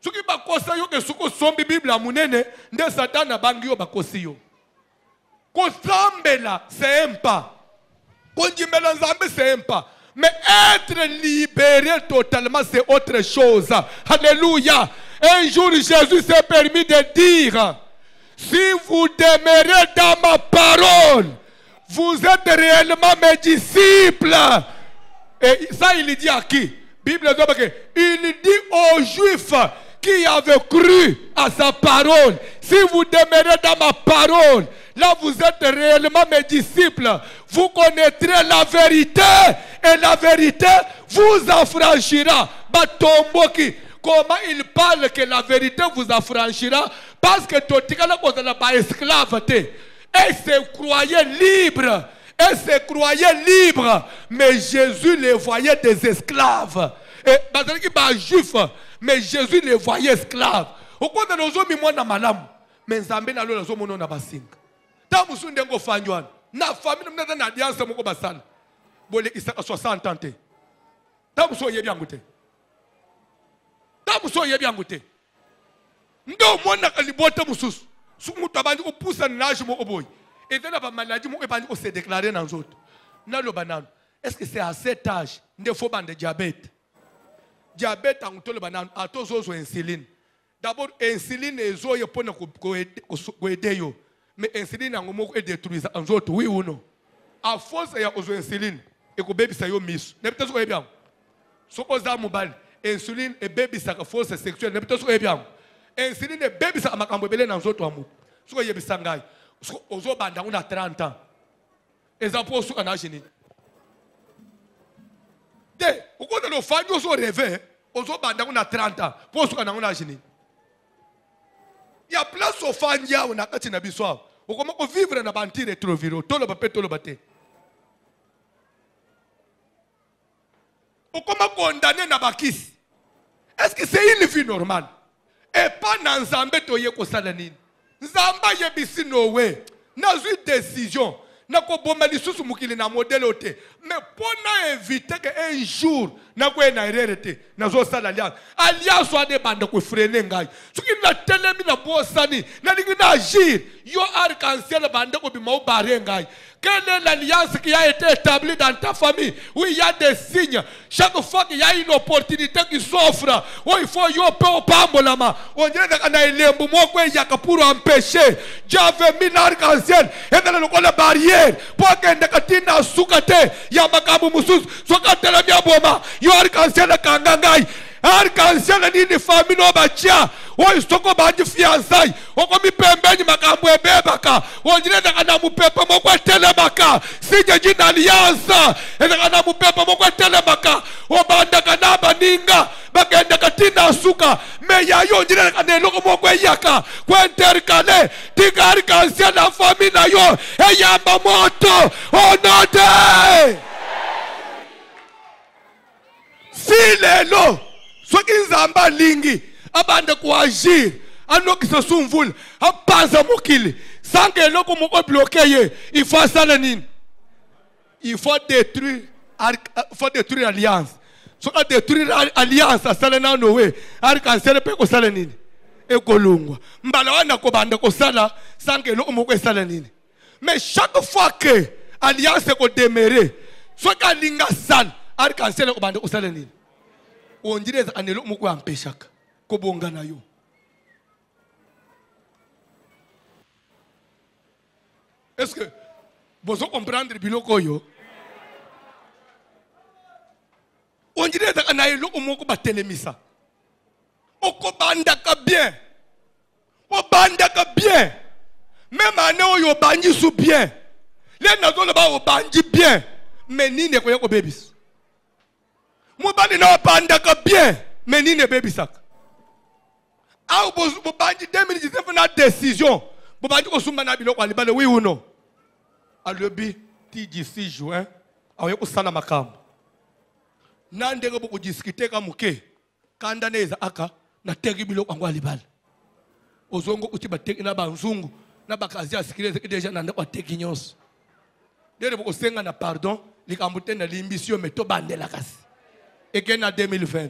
Suki bakosa yo ke suko sombi Bible munene, nde Satan bangi yo bakosi yo. Kosambela c'est un pas. C'est un pas. Mais être libéré totalement, c'est autre chose. Alléluia. Un jour, Jésus s'est permis de dire, si vous demeurez dans ma parole, vous êtes réellement mes disciples. Et ça, il dit à qui? Bible dit, il dit aux Juifs qui avaient cru à sa parole, si vous demeurez dans ma parole, là vous êtes réellement mes disciples. Vous connaîtrez la vérité et la vérité vous affranchira. Batomboki, comment il parle que la vérité vous affranchira? Parce que totikala ko na ba esclave te. Et se croyaient libres. Et se croyaient libres. Mais Jésus les voyait des esclaves. Et bazalaki ba juif, mais Jésus les voyait esclaves. Au cours de nos hommes na malamu. Mais nzambe na lo zo mono na basinga. Ta musunde ngo fanywana. Na famille mna na alliance moko basala. Bole isaka 60 ans te. Ta muso yebi yangote. Ta muso yebi yangote. Ndo mona kalibota mususu. Sumutu abandi ko poussa nage moko boy. Et dans la maladie moko ebandi ko se déclarer dans autres. Na lo banano. Est-ce que c'est à cet âge nde faut bande diabète? Diabète en tout le banano a tozo insuline. D'abord insuline ezo yo pona ko aider yo. Mais insuline en moko est détruite en autres oui ou non? À force ya ozo insuline et ko baby sa yo miss. Ne peut-être ko bien. Sokoza mobile insuline et baby sa force sexuelle ne peut-être ko bien. Insuline et baby sa makambo belé dans autres amu. Soko yebisa ngai. Ozo banda una 30 ans. Ezapo suka na jini. De, uko de lo fanyo so rêver, ozo banda una 30 ans. Po suka na una jini. Il y a place au fandia, on a quand tu biso. On commence à vivre dans banti rétroviro, tout le papé, tout le baté. On commence à condamner na bakis. Est-ce que c'est une vie normale? Et pas dans Nzambe toye ko salanine. Nzamba yebisi no way. N'a eu décision. N'a ko bomba lisusu mukili na modèle ote. Mais pour na éviter que un jour na ko na erreur na zo sala alliance soit de bande ko freiner ngai. Ce qui na telemi na bosani na lingi na agir. Yo arc-en-ciel bande ko bi mau barre ngai. Quelle est l'alliance qui a été établie dans ta famille où il y a des signes? Chaque fois qu'il y a une opportunité qui s'offre, où il faut y pambolama. On dirait que pour empêcher, Dieu avait mis l'arc-en-ciel et dans la barrière pour que ne soukate yamakabu musus sokate la biaboma yo arc-en-ciel kangangai. Arc-en-ciel ni famille no bachia o soko baji fiançai o komi pembeni makambo ebebaka o dire na mupepa moko telemaka sije jina alianza na mupepa moko telemaka o banda kana baninga bagenda katina suka me ya yo dire na loko moko yaka kwenterkale tika arc-en-ciel na famille na yo e yamba moto onode silelo soki nzamba lingi abande ko agir anokisa sumvula apanza mokili sanke eloko moko bloqué il faut sala nini il faut détruire alliance soki détruire alliance asala na nowe arc-en-ciel pe ko sala nini ekolungwa mbala wana ko bande ko sala sanke eloko moko esala nini mais chaque fois que alliance ko demeurer soki alinga sala arc-en-ciel ko bande ko sala nini on dirait anelo moko ampeshaka ko bonga na yo. Est-ce que vous comprendre biloko yo? On dirait anelo moko batelemisa. Oko bandaka bien. O bandaka bien. Même ane yo banji sou bien. Les nazo ba o banji bien. Mais ni ne ko bebis. Mobali na bandaka bien, mais ni ne bebisaka. Ah, vous bandit 2019 na décision. Vous bandit ko sumba na biloko alibale oui ou non? Alobi ti 6 juin, awe ko sala makambo. Na ndenge bo ko discuter ka muke. Kanda neza aka na tegi biloko ngo alibale. Ozongo uti bateki na banzungu na bakazi asikireze déjà na ndako teki nyonso. Dere bo ko senga na pardon, likambote na limbision meto bandela kasi. Et qu'en 2020,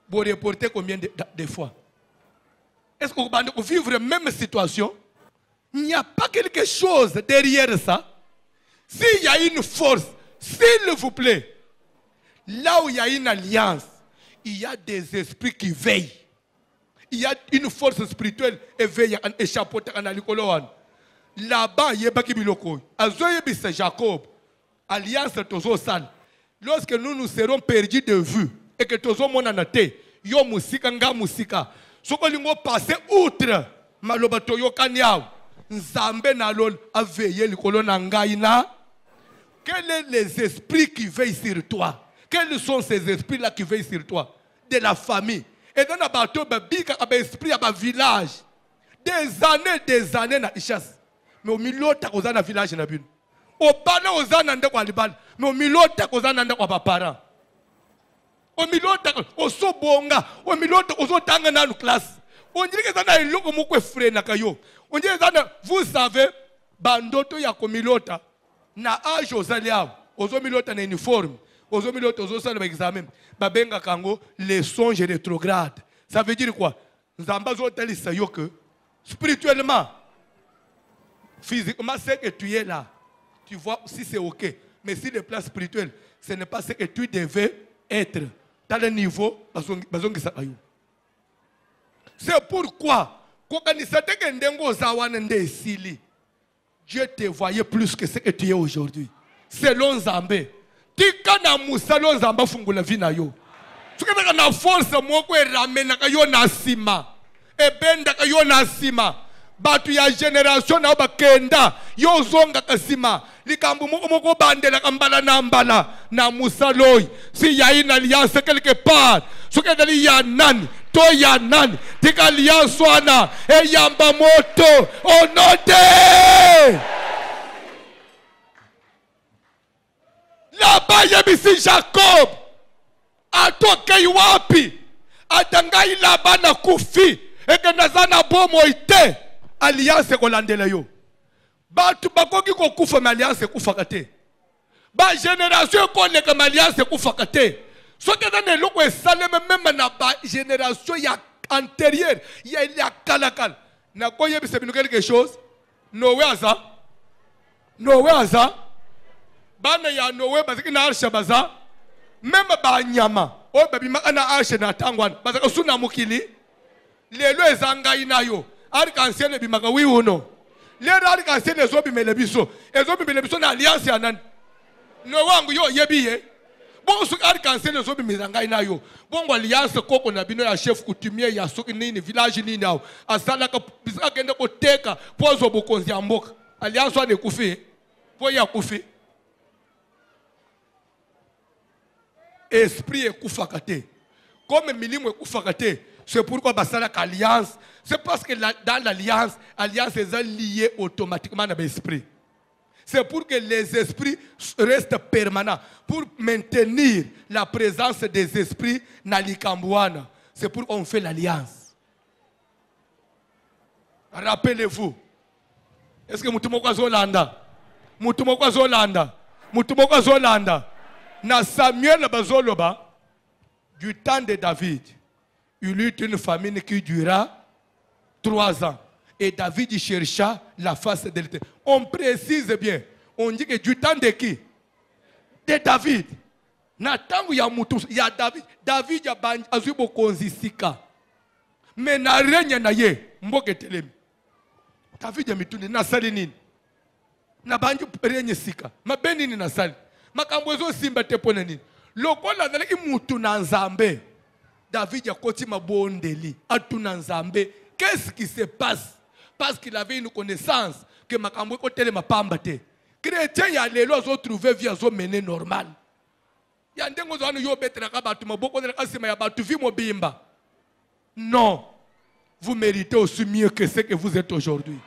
vous reportez combien de fois? Est-ce que vous vivez la même situation? Il n'y a pas quelque chose derrière ça. S'il y a une force, s'il vous plaît, là où il y a une alliance, il y a des esprits qui veillent. Il y a une force spirituelle éveillée en échappote en alikoloan. Là-bas, il y a pas qui biloko. Azoye bis Jacob, alliance tozo sal. Lorsque nous serons perdus de vue et que tous les gens yo musika nga musika soko lingo passer outre maloba toyo kanyao nzambe na lol a veillé likolo na ngai na. Quels sont les esprits qui veillent sur toi? Quels sont ces esprits là qui veillent sur toi? De la famille. Et dans la bateau bika aba esprit aba village. Des années na ichas. Mais au milieu ta kozana village na bin. Au bana ozana ndeko alibal. Mais au milieu ta kozana ndeko aba parents. Au milieu ta oso bonga, au milieu ta oso tanga na classe. On dirait que ça na eloko moko frère na kayo. On dirait ça vous savez bandoto ya komilota na âge ozalia. Ozo milota na uniforme. Ozo milota ozo sala examen. Babenga kango les songes rétrogrades. Ça veut dire quoi? Nzamba zo telisa yo que spirituellement, physiquement c'est que tu es là. Tu vois si c'est ok. Mais si le plan spirituel, ce n'est pas ce que tu devais être. Dans le niveau, c'est pourquoi, Dieu te voyait plus que ce que tu es aujourd'hui. Selon Zambé. Tika na musalo Zamba fungula vina yo. Tukana na force moko ramena kayo na sima. Ebenda kayo na sima. Batu ya génération na bakenda yo zonga kasima likambu moko bandela kambala na mbala na musaloi si ya une alliance quelque part ce que dali ya nani to ya nani tika alliance wana eyamba moto onote laba yebisi Jacob atokei wapi atangai laba na kufi eke nazana bomo ite alliance kolandela yo batu bakoki kokufa ma alliance kufaka te ba génération koleka ma alliance kufaka te soki eza na eloko esaleme meme na ba génération ya antérieure ya kalakala nakoyebisa bino quelque chose Noé aza bana ya Noé bazaki na arshe baza meme ba nyama oyo babimaka na arshe na ntango wana bazaka suna mokili lelo eza ngai na yo arc-en-ciel ebimaka wi uno lelo arc-en-ciel ezobimela biso na alliance ya nani Noé wangu yo oyebi ye bongo soki arc-en-ciel ezobimela ngai na yo bongo alliance koko na bino ya chef coutumier ya soki nini village nini awo asalaka bisaka akende koteka po azwa bokonzi ya mboka alliance wana ekufi po ye akufi esprit ekufaka te comme milimo ekufaka te. C'est pourquoi basalaka alliance. C'est parce que dans l'alliance, alliance est liée automatiquement à l'esprit. C'est pour que les esprits restent permanents, pour maintenir la présence des esprits dans l'Ikambouana. C'est pourquoi on fait l'alliance. Rappelez-vous. Est-ce que Moutoumoko Zolanda? Moutoumoko Zolanda? Moutoumoko Zolanda? Na Samuel Bazoloba, du temps de David, il eut une famine qui dura 3 ans. Et David chercha la face de l'Éternel. On précise bien. On dit que du temps de qui? De David. Natangu ya mutu ya David. David ya azubo konzisika. Mais na renya na ye mboke telemi. David ya mituni na sali nini? Na banju renye sika. Mabeni ni na sali. Makambwezo simba tepone nini? Lokola zalaki mutu na nzambe. David a koti mabondeli. Atuna nzambe. Qu'est-ce qui se passe? Parce qu'il avait une connaissance que makambo kotele mapambate. Chrétien ya lelo azo trouver vie azo mener normal. Ya ndengo zo anu yo betra ka batu maboko na kasima ya batu vi mobimba. Non. Vous méritez aussi mieux que ce que vous êtes aujourd'hui.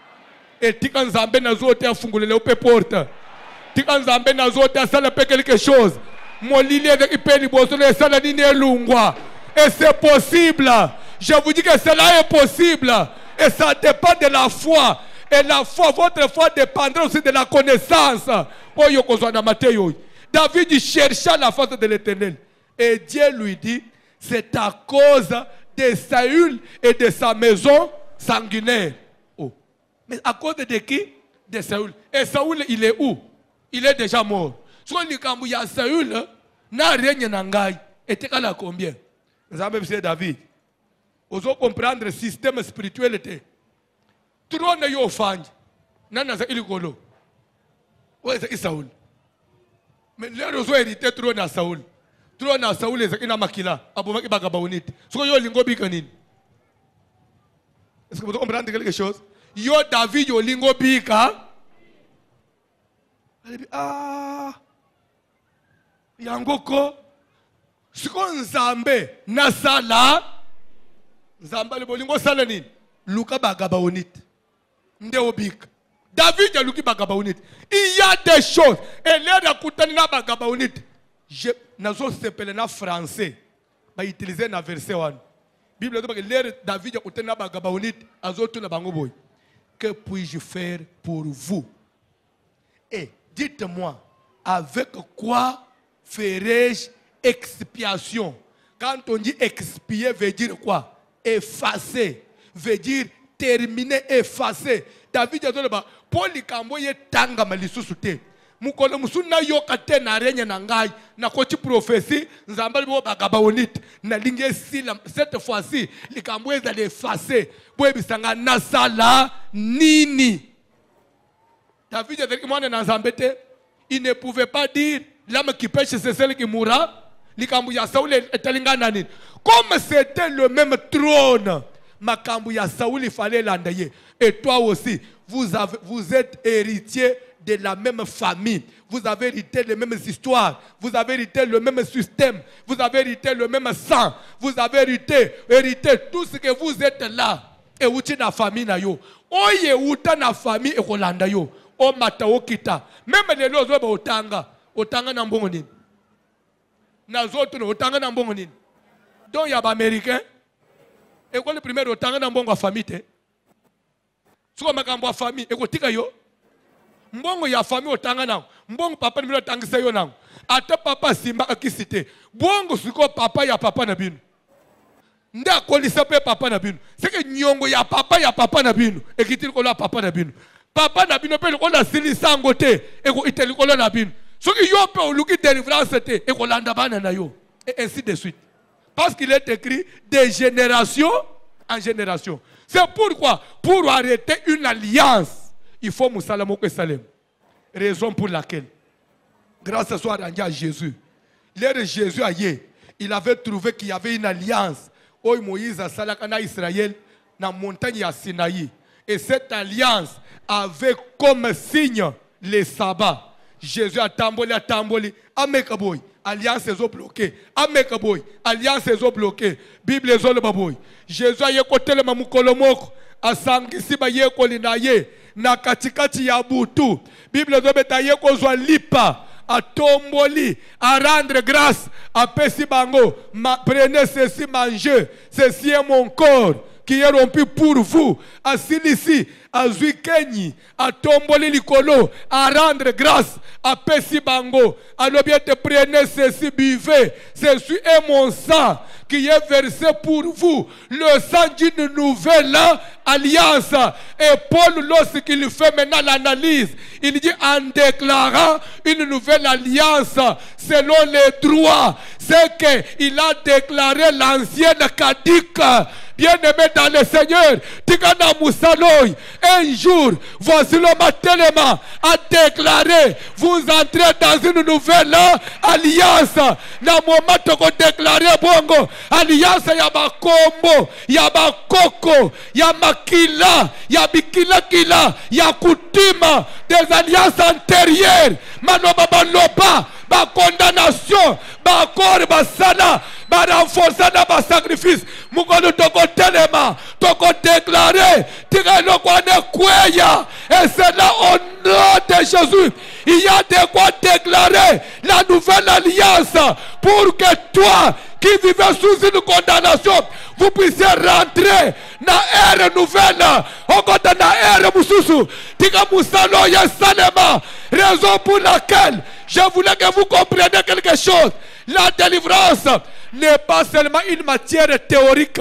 Et tika nzambe nazo te afungulele ope porte. Tika nzambe nazo te asala pe quelque chose. Molili avec ipeni boso na sala nini elungwa. Et c'est possible. Je vous dis que cela est possible. Et ça dépend de la foi. Et la foi, votre foi dépendra aussi de la connaissance. David chercha la face de l'Éternel. Et Dieu lui dit, c'est à cause de Saül et de sa maison sanguinaire. Oh. Mais à cause de qui? De Saül. Et Saül, il est où? Il est déjà mort. Si on dit Saül, n'a rien n'angaï. Et t'es là combien? Vous avez David. Vous comprendre le système spirituel. Trône yo fanj. Nana za iligolo. Où est Saül? Mais les gens hérité trône à Saül. Trône à Saül est ina makila. Abomaki bagabaunit. So yo lingo bikanin. Est-ce que vous comprenez quelque chose? Yo David yo lingo bika. Ah. Yangoko. Siko nzambe nasala. Nzamba le bolingo sala nini? Luka bagabaunit. Ndeobik. David a luki bagabaunit. Il y a des choses. Et l'air d'akutani na bagabaunit. Je nazo sepele na français. Ba utiliser na verset 1. Bible dit que l'air David a akutani na bagabaunit azoto na bango boy. Que puis-je faire pour vous? Et dites-moi, avec quoi ferai-je expiation? Quand on dit expier, veut dire quoi? Effacer. Veut dire terminer, effacer. David a dit, Paul Kamboye tanga malisusu te. Mukolo musuna yoka te na renya na ngai. Na kochi prophétie, nzambali bo bagabaonite. Na linge sila, cette fois-ci, les Kamboye d'aller effacer. Boye bisanga nasala nini. David a dit, moi na nzambete, il ne pouvait pas dire, l'âme qui pêche c'est celle qui mourra. Comme c'était le même trône, Makambu ya Saoul, il fallait l'endayer. Et toi aussi, vous êtes héritier de la même famille. Vous avez hérité les mêmes histoires. Vous avez hérité le même système. Vous avez hérité le même sang. Vous avez hérité tout ce que vous êtes là. Et vous êtes dans la famille. Oye uta na famille et kolanda yo. O mata o kita. Même les lois ba otanga. Otanga na mbongo nini. Na zoto no otanga na mbongo nini. Donc il y a des Américains. Et quoi le premier otanga na mbongo famille te. Soka makambo famille e ko tika yo. Mbongo ya famille otanga na. Mbongo papa ni otangisa yo na. Ata papa simba akisite. Bongo siko papa ya papa na binu. Nda kolisa pe papa na binu. C'est que nyongo ya papa na binu. E kitili ko la papa na binu. Papa na binu pe ko la silisa ngote e ko iteli ko na binu. Soki yo pe oluki délivrance te e ko landa bana na yo. Et ainsi de suite. Parce qu'il est écrit de génération en génération. C'est pourquoi pour arrêter une alliance, il faut Moussalamou Salem. Raison pour laquelle grâce soit rendue à Jésus. L'ère de Jésus il avait trouvé qu'il y avait une alliance. Oh, Moïse a salakana Israël dans la montagne à Sinaï. Et cette alliance avait comme signe les sabbats. Jésus a tamboli, amekaboy. Alliance est bloquée. Amekaboy. Alliance est bloquée. Bible est bloquée. Jésus a yekote le mamukolomoko. Asangisi ba yekoli na ye. Na katikati ya butu. Bible est yekozwa lipa. A tomboli, à rendre grâce à Pessi Bango. Prenez ceci, mangez. Ceci est mon corps qui est rompu pour vous. À Silici, à Zuikeni, à tomboli likolo, à rendre grâce à Pessi Bango. Alors bien te prenez ceci, buvez. Ceci est mon sang qui est versé pour vous. Le sang d'une nouvelle alliance. Et Paul, lorsqu'il fait maintenant l'analyse, il dit en déclarant une nouvelle alliance selon les droits. C'est qu'il a déclaré l'ancienne caduque. Bien-aimé dans le Seigneur, Tigana Moussaloy, un jour, voici le Matelema a déclaré, vous entrez dans une nouvelle alliance. Na moment où déclaré bongo, alliance yaba kombo, yaba koko, yaba kila, yabikila kila, yakutima, des alliances antérieures, manoba baloba, ba condamnation, ba corps, ba sana, ba renforcer ba sacrifice. Mukolo toko telema, toko déclaré, tigano kwane kweya, et c'est là au nom de Jésus, il y a de quoi déclarer la nouvelle alliance pour que toi qui vivez sous une condamnation, vous puissiez rentrer dans l'ère nouvelle. Encore dans l'ère Moussousou, tika Moussalo Yesalema, raison pour laquelle je voulais que vous compreniez quelque chose. La délivrance n'est pas seulement une matière théorique.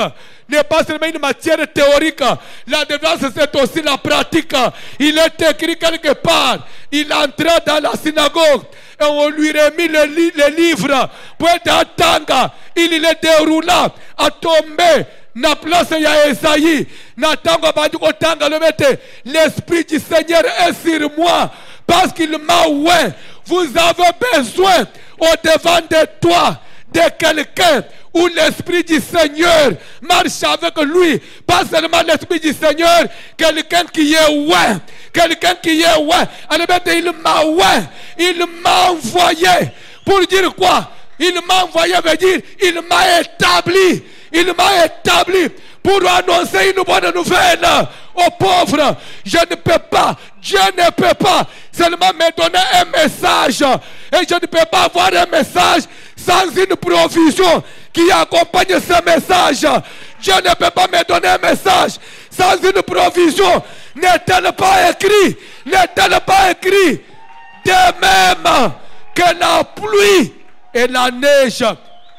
N'est pas seulement une matière théorique. La délivrance, c'est aussi la pratique. Il est écrit quelque part. Il entra dans la synagogue et on lui remet le livre. Pour attendre, il les déroula à tomber. Na place ya Esaïe. Na tango bandi ko tanga le mette. L'esprit du Seigneur est sur moi parce qu'il m'a oint. Vous avez besoin au devant de toi de quelqu'un où l'esprit du Seigneur marche avec lui. Pas seulement l'esprit du Seigneur, quelqu'un qui est oint. Quelqu'un qui est oint. Il m'a oint. Il m'a envoyé. Pour dire quoi? Il m'a envoyé veut dire il m'a établi. Il m'a établi pour annoncer une bonne nouvelle aux pauvres. Je ne peux pas, Dieu ne peut pas seulement me donner un message. Et je ne peux pas avoir un message sans une provision qui accompagne ce message. Dieu ne peut pas me donner un message sans une provision. N'est-elle pas écrit? N'est-elle pas écrit? De même que la pluie et la neige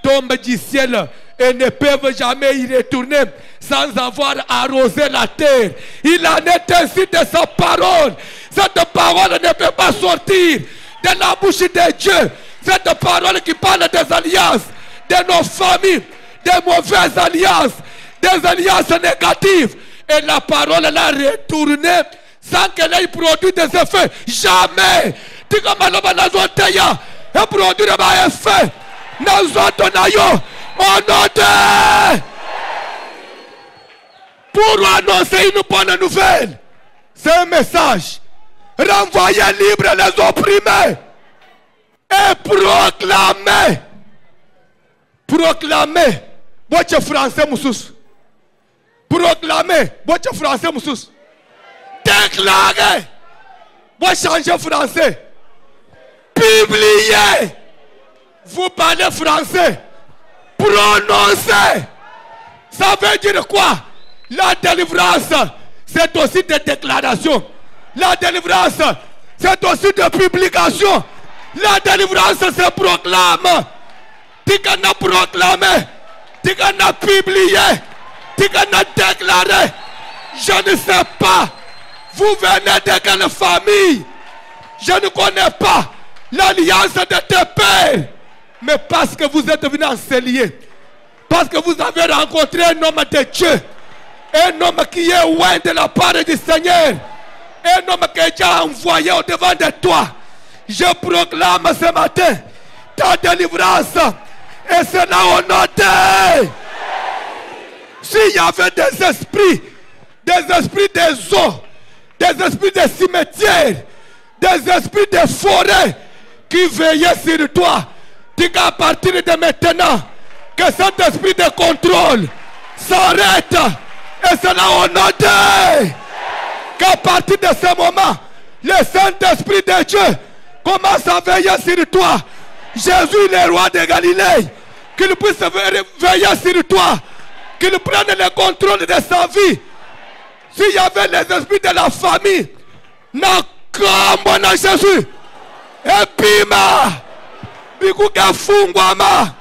tombent du ciel et ne peuvent jamais y retourner sans avoir arrosé la terre. Il en est ainsi de sa parole. Cette parole ne peut pas sortir de la bouche de Dieu. Cette parole qui parle des alliances, de nos familles, des mauvaises alliances, des alliances négatives. Et la parole l'a retournée sans qu'elle ait produit des effets. Jamais. Et produire des effets. Pour annoncer une bonne nouvelle. C'est un message. renvoyer libre les opprimés et proclamer, votre français moussous, proclamer, votre français moussous, déclarer, vous changez français, publier, vous parlez français, prononcer. Ça veut dire quoi? La délivrance, c'est aussi des déclarations. La délivrance, c'est aussi des publications. La délivrance se proclame. Tu as proclamé, tu as publié, tu as déclaré. Je ne sais pas, vous venez de quelle famille. Je ne connais pas l'alliance de tes pères. Mais parce que vous êtes venus enseigner, parce que vous avez rencontré un homme de Dieu, un homme qui est loin de la part du Seigneur, un homme qui est déjà envoyé au devant de toi, je proclame ce matin ta délivrance. Et c'est là au nom de... S'il y avait des esprits des eaux, des esprits des cimetières, des esprits des forêts qui veillaient sur toi, dis qu'à partir de maintenant, que cet esprit de contrôle s'arrête. Et c'est là au nom de... Qu'à partir de ce moment, le Saint-Esprit de Dieu commence à veiller sur toi. Jésus, le roi de Galilée, qu'il puisse veiller sur toi, qu'il prenne le contrôle de sa vie. S'il y avait les esprits de la famille, Nakambo Jésus, Epima, Bikuka Fungwama,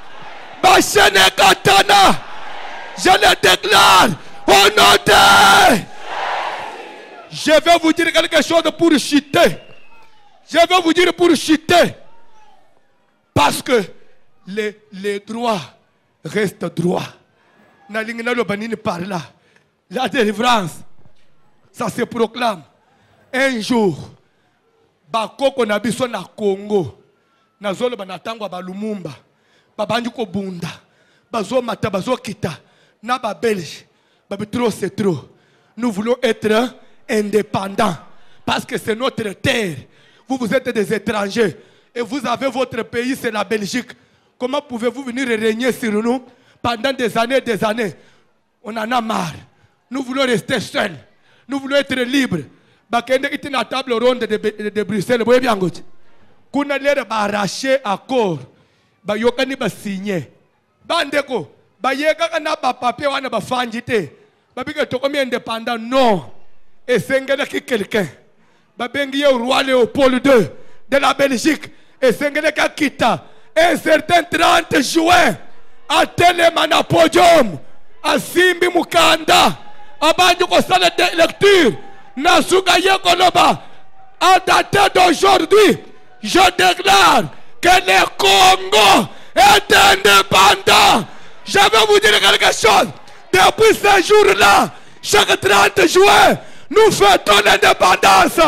Bachene Katana, je le déclare au nom de... Je vais vous dire quelque chose pour chuter. Je vais vous dire pour chuter. Parce que les droits restent droits. La délivrance, ça se proclame. Un jour, bakoko na biso na Congo, na zolo banatangwa ba Lumumba, babanji ko bunda, bazo mata bazo kita, na ba Belge, babi trop c'est trop. Nous voulons être indépendants parce que c'est notre terre. Vous êtes des étrangers et vous avez votre pays, c'est la Belgique. Comment pouvez-vous venir régner sur nous pendant des années et des années? On en a marre. Nous voulons rester seuls. Nous voulons être libres. Bakende iti na table ronde de Bruxelles. Boye bien gote. Kuna lere ba arracher accord. Ba yokani ba signer. Bandeko. Ba yeka kana ba papier wana ba fanjite. Ba bike tokomi indépendant non. Et sengele ki quelqu'un. Ba bengi au roi Léopold II de la Belgique. Et sengele ka kita. Un certain 30 juin. A Télémana podium. A Simbi Mukanda. A bandu ko salle de lecture. Nasuka Yekoloba, à date d'aujourd'hui, je déclare que le Congo est indépendant. Je vais vous dire quelque chose. Depuis ce jour-là, chaque 30 juin, nous fêtons l'indépendance.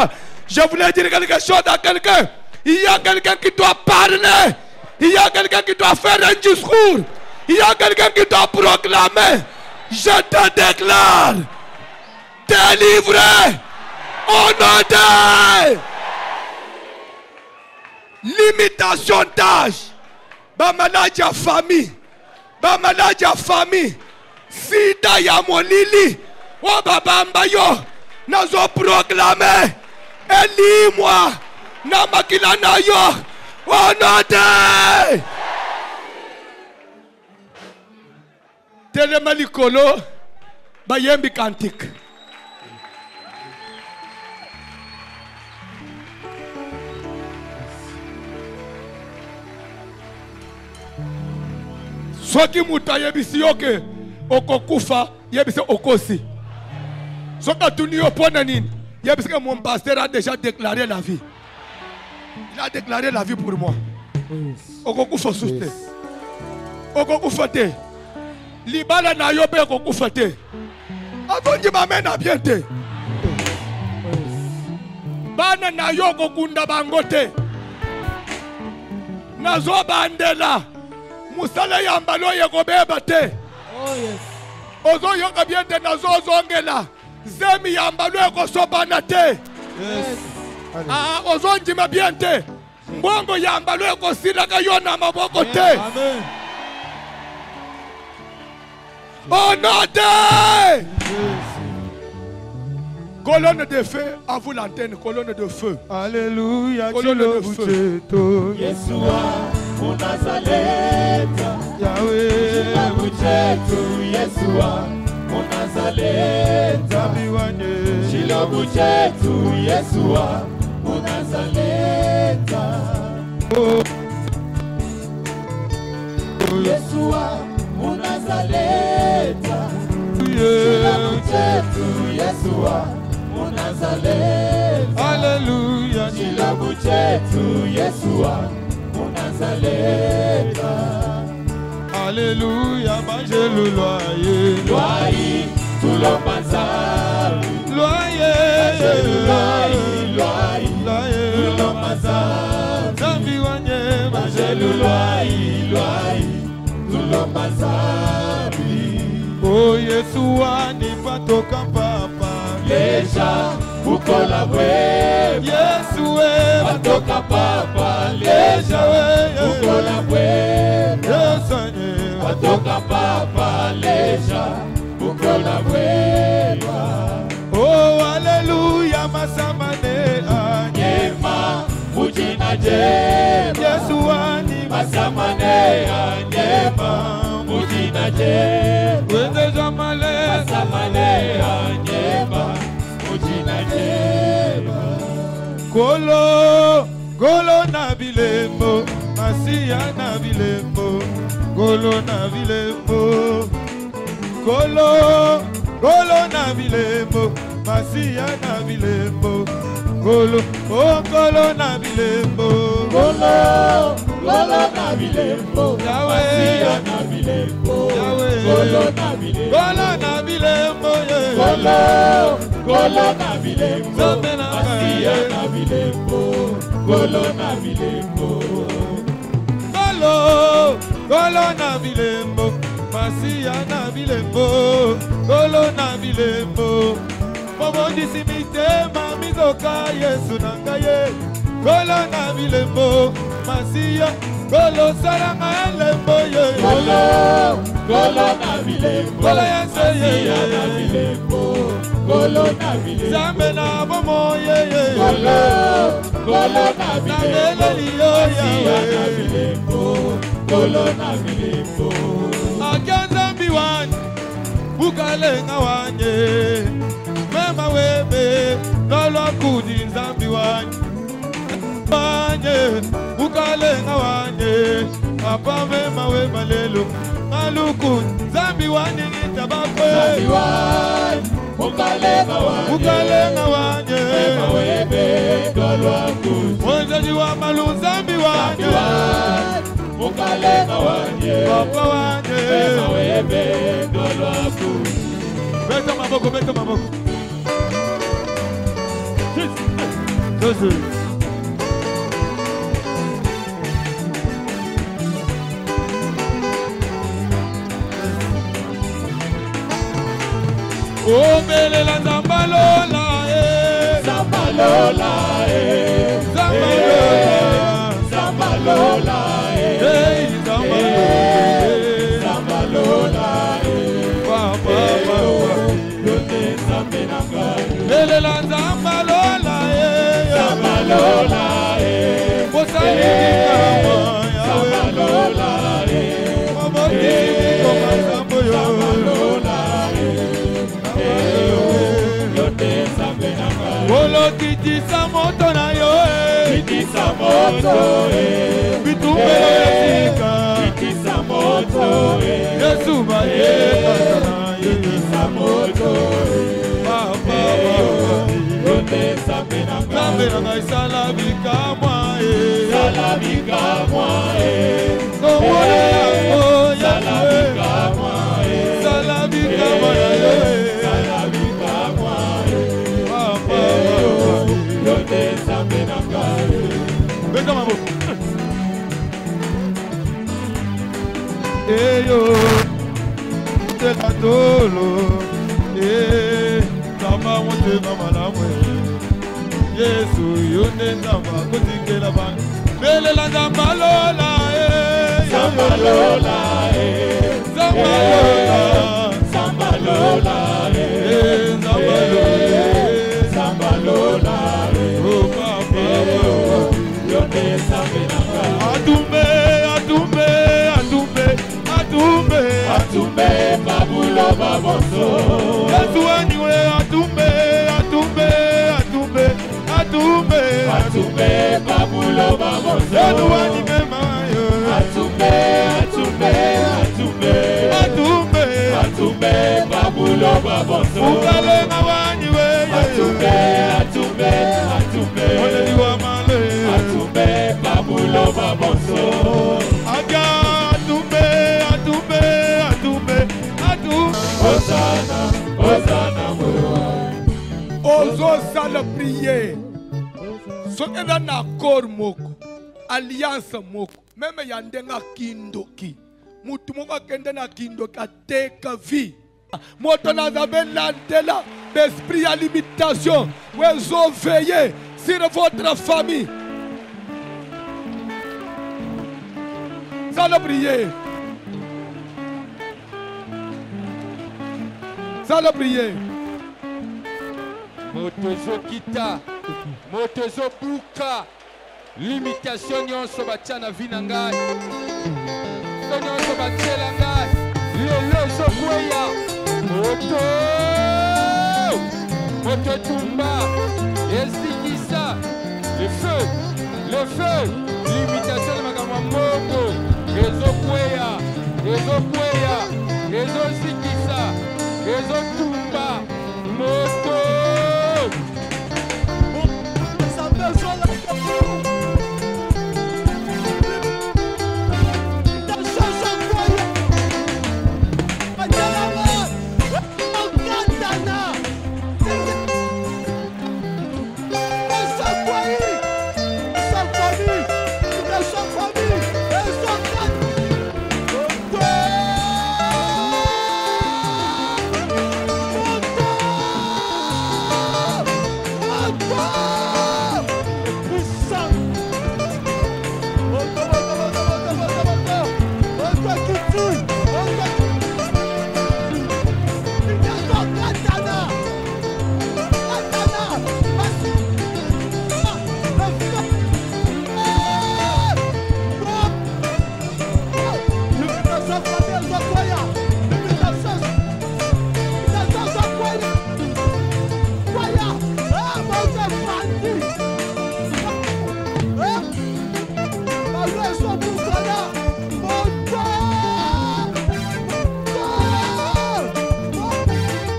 Je voulais dire quelque chose à quelqu'un. Il y a quelqu'un qui doit parler. Il y a quelqu'un qui doit faire un discours. Il y a quelqu'un qui doit proclamer. Je te déclare délivré au nom de limitation d'âge, maladie à famille, maladie à famille, sida ya molili, o babamba yo, nazo proclamer, elimwa, na makila na yo, au nom de Telemalikolo, bayembi kantik. Soki muta yebisi yoke okokufa yebisi okosi. Soka tuni opona nini yebisi que mon pasteur a déjà déclaré la vie. Il a déclaré la vie pour moi. Okokufa suste. Okokufa te. Libala na yobe okokufa te. Avonji mamena bien te. Bana na yoko kunda bangote. Nazo bandela. Musala yambalo yekobeba te. Oh yes. Ozo yoka biente nazo zongela. Zemi yambalo yekosobana te. Yes. Ah, ozondima bien te. Mbongo yamba lo ekosila ka yona maboko te. Amen. Oh non de! Colonne de feu, à vous l'antenne, colonne de feu. Alléluia, Colonne de feu. Yeshua, mon Nazareth. Yahweh, Shilabu chetu, Yeshua, mon Nazareth. Zabiwane, Shilabu chetu, Yeshua, mon Nazareth. Yeshua, mon Nazareth. Shilabu chetu, Yeshua, mon Nazareth. Alléluia, Shilabu chetu, Yeshua, mon Nazareth. Alléluia, Bajelu loyer. Loaï, tout le bazar. Loyer, Loaï, tout le bazar. Zabiwane, Bajelu loaï, tout le bazar. Oh Yeshua, ni patoka papa. Leja, vous collaborez. Yeshua, Patoka papa, leja, vous collaborez. Patoka papa, leja, vous collaborez. Oh Alléluia, masamane Nyema, mujina jema. Yeshua, ni Masamane anyema, mujina jema. wende jamale. Masamane anyema, mujina jema. Golo, golo na bilembo, Masia na bilembo, golo na bilembo. Golo, golo na bilembo, Masia na bilembo, golo, oh golo na bilembo. Golo, golo na bilembo, Yahweh. Masia na bilembo, Yahweh. golo na bilembo. Golo na bilembo, yeah. Golo, golo na bilembo, Zambe na Masia kaya. na bilembo, golo na bilembo. Golo, golo na bilembo, Masia na bilembo, golo na bilembo. Mobondisi mitema mizoka Yesu na ngaye. Golo na bilembo, Masia, golo saranga elembo ye. Golo, golo na bilembo, Golo ya se ye. Masia na bilembo, golo na bilembo. Zambe na bomo ye ye. Golo, golo na bilembo, Nabeleli yo Masia na ya. bilembo, golo na bilembo. Akanza biwan, bukalenga wanye. Mema webe, lolo kudi zambi wanye. Wanye, bukalenga wanye. Papa mema weba lelo, maluku zambi wanye nitabakwe. Zabiwan, mukalenga wanye. Bukalenga wanye. Mema webe, golo akuzi. Mwenzaji wa malu zambi wanye. Zabiwan, mukalenga wanye. Papa wanye. Mema webe, golo akuzi. Beta maboko, beta maboko. Josu. Obelela Zambalola, Zambalola, Zambalola, Zambalola, hey, Zambalola, Zambalola, Papa, yote Zambinanga, Belela Zambalola, Zambalola, Bosani Kama, Zambalola, Maboti Kama Zamboyo, yote Zambinanga, Bolo Kiti Samoto na yo, Kitisa moto, Bitumbelo Yesika, Kitisa moto, Yesu Baye, Kitisa moto, Papa, yote Zambinanga, Zambe na ngai salabika mwa Salabika mwae, Komone yango Salabika mwae, salabika mwa Salabika mwae, Papa, yote Zambinanga, beka maboko. Eyo, teka tolo, Zamba motema malamu, Yesu yo nde nzambe akotikela bana belela nzamba lola Samba Lola, nzamba lola Samba Lola, nzamba lola Samba Lola, oh papa Yonde Sabenanga, atumbe atumbe atumbe atumbe Atumbe Babulo Baboso, Yesu aniwe atumbe atumbe atumbe atumbe Atumbe Babulo Baboso, Yesu anime mayo Atumbe, Atumbe, Atumbe, atumbe Atumbe Babulo Baboso, ukalenga waniwe Atumbe, Atumbe, Atumbe, oneliwa male Atumbe Babulo Baboso, aga atumbe atumbe atumbe atumbe Hosanna, Hosanna Moyo. ozosala priere soki eza na accord moko alliance moko meme ya ndenge akindoki mutu moko akende na kindoki ateka vie moto nazabe landela l'esprit ya limitation wezoveille sur votre famille sala priere sala priere moto ezokita moto ezobuka limitation nyonso batia na vi na ngai so nyonso batiela ngai lelo ezokweya moto etumba ezikisa le feu limitation na makambo ya mbongo ezokweya ezozikisa ezotumba moto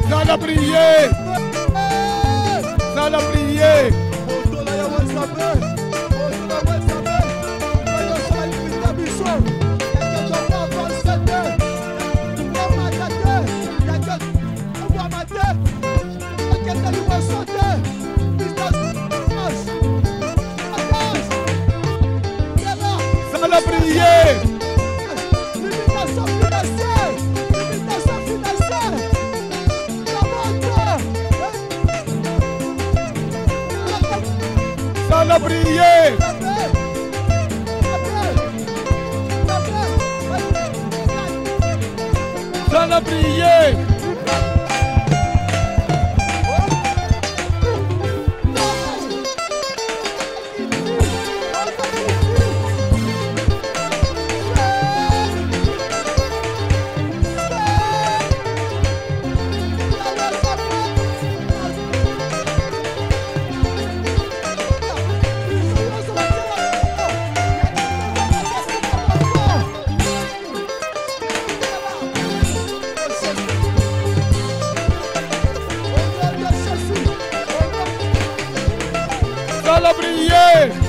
Sala prier. Sala prier. Sala prier. Sala prier. Sala prier. Sala prier.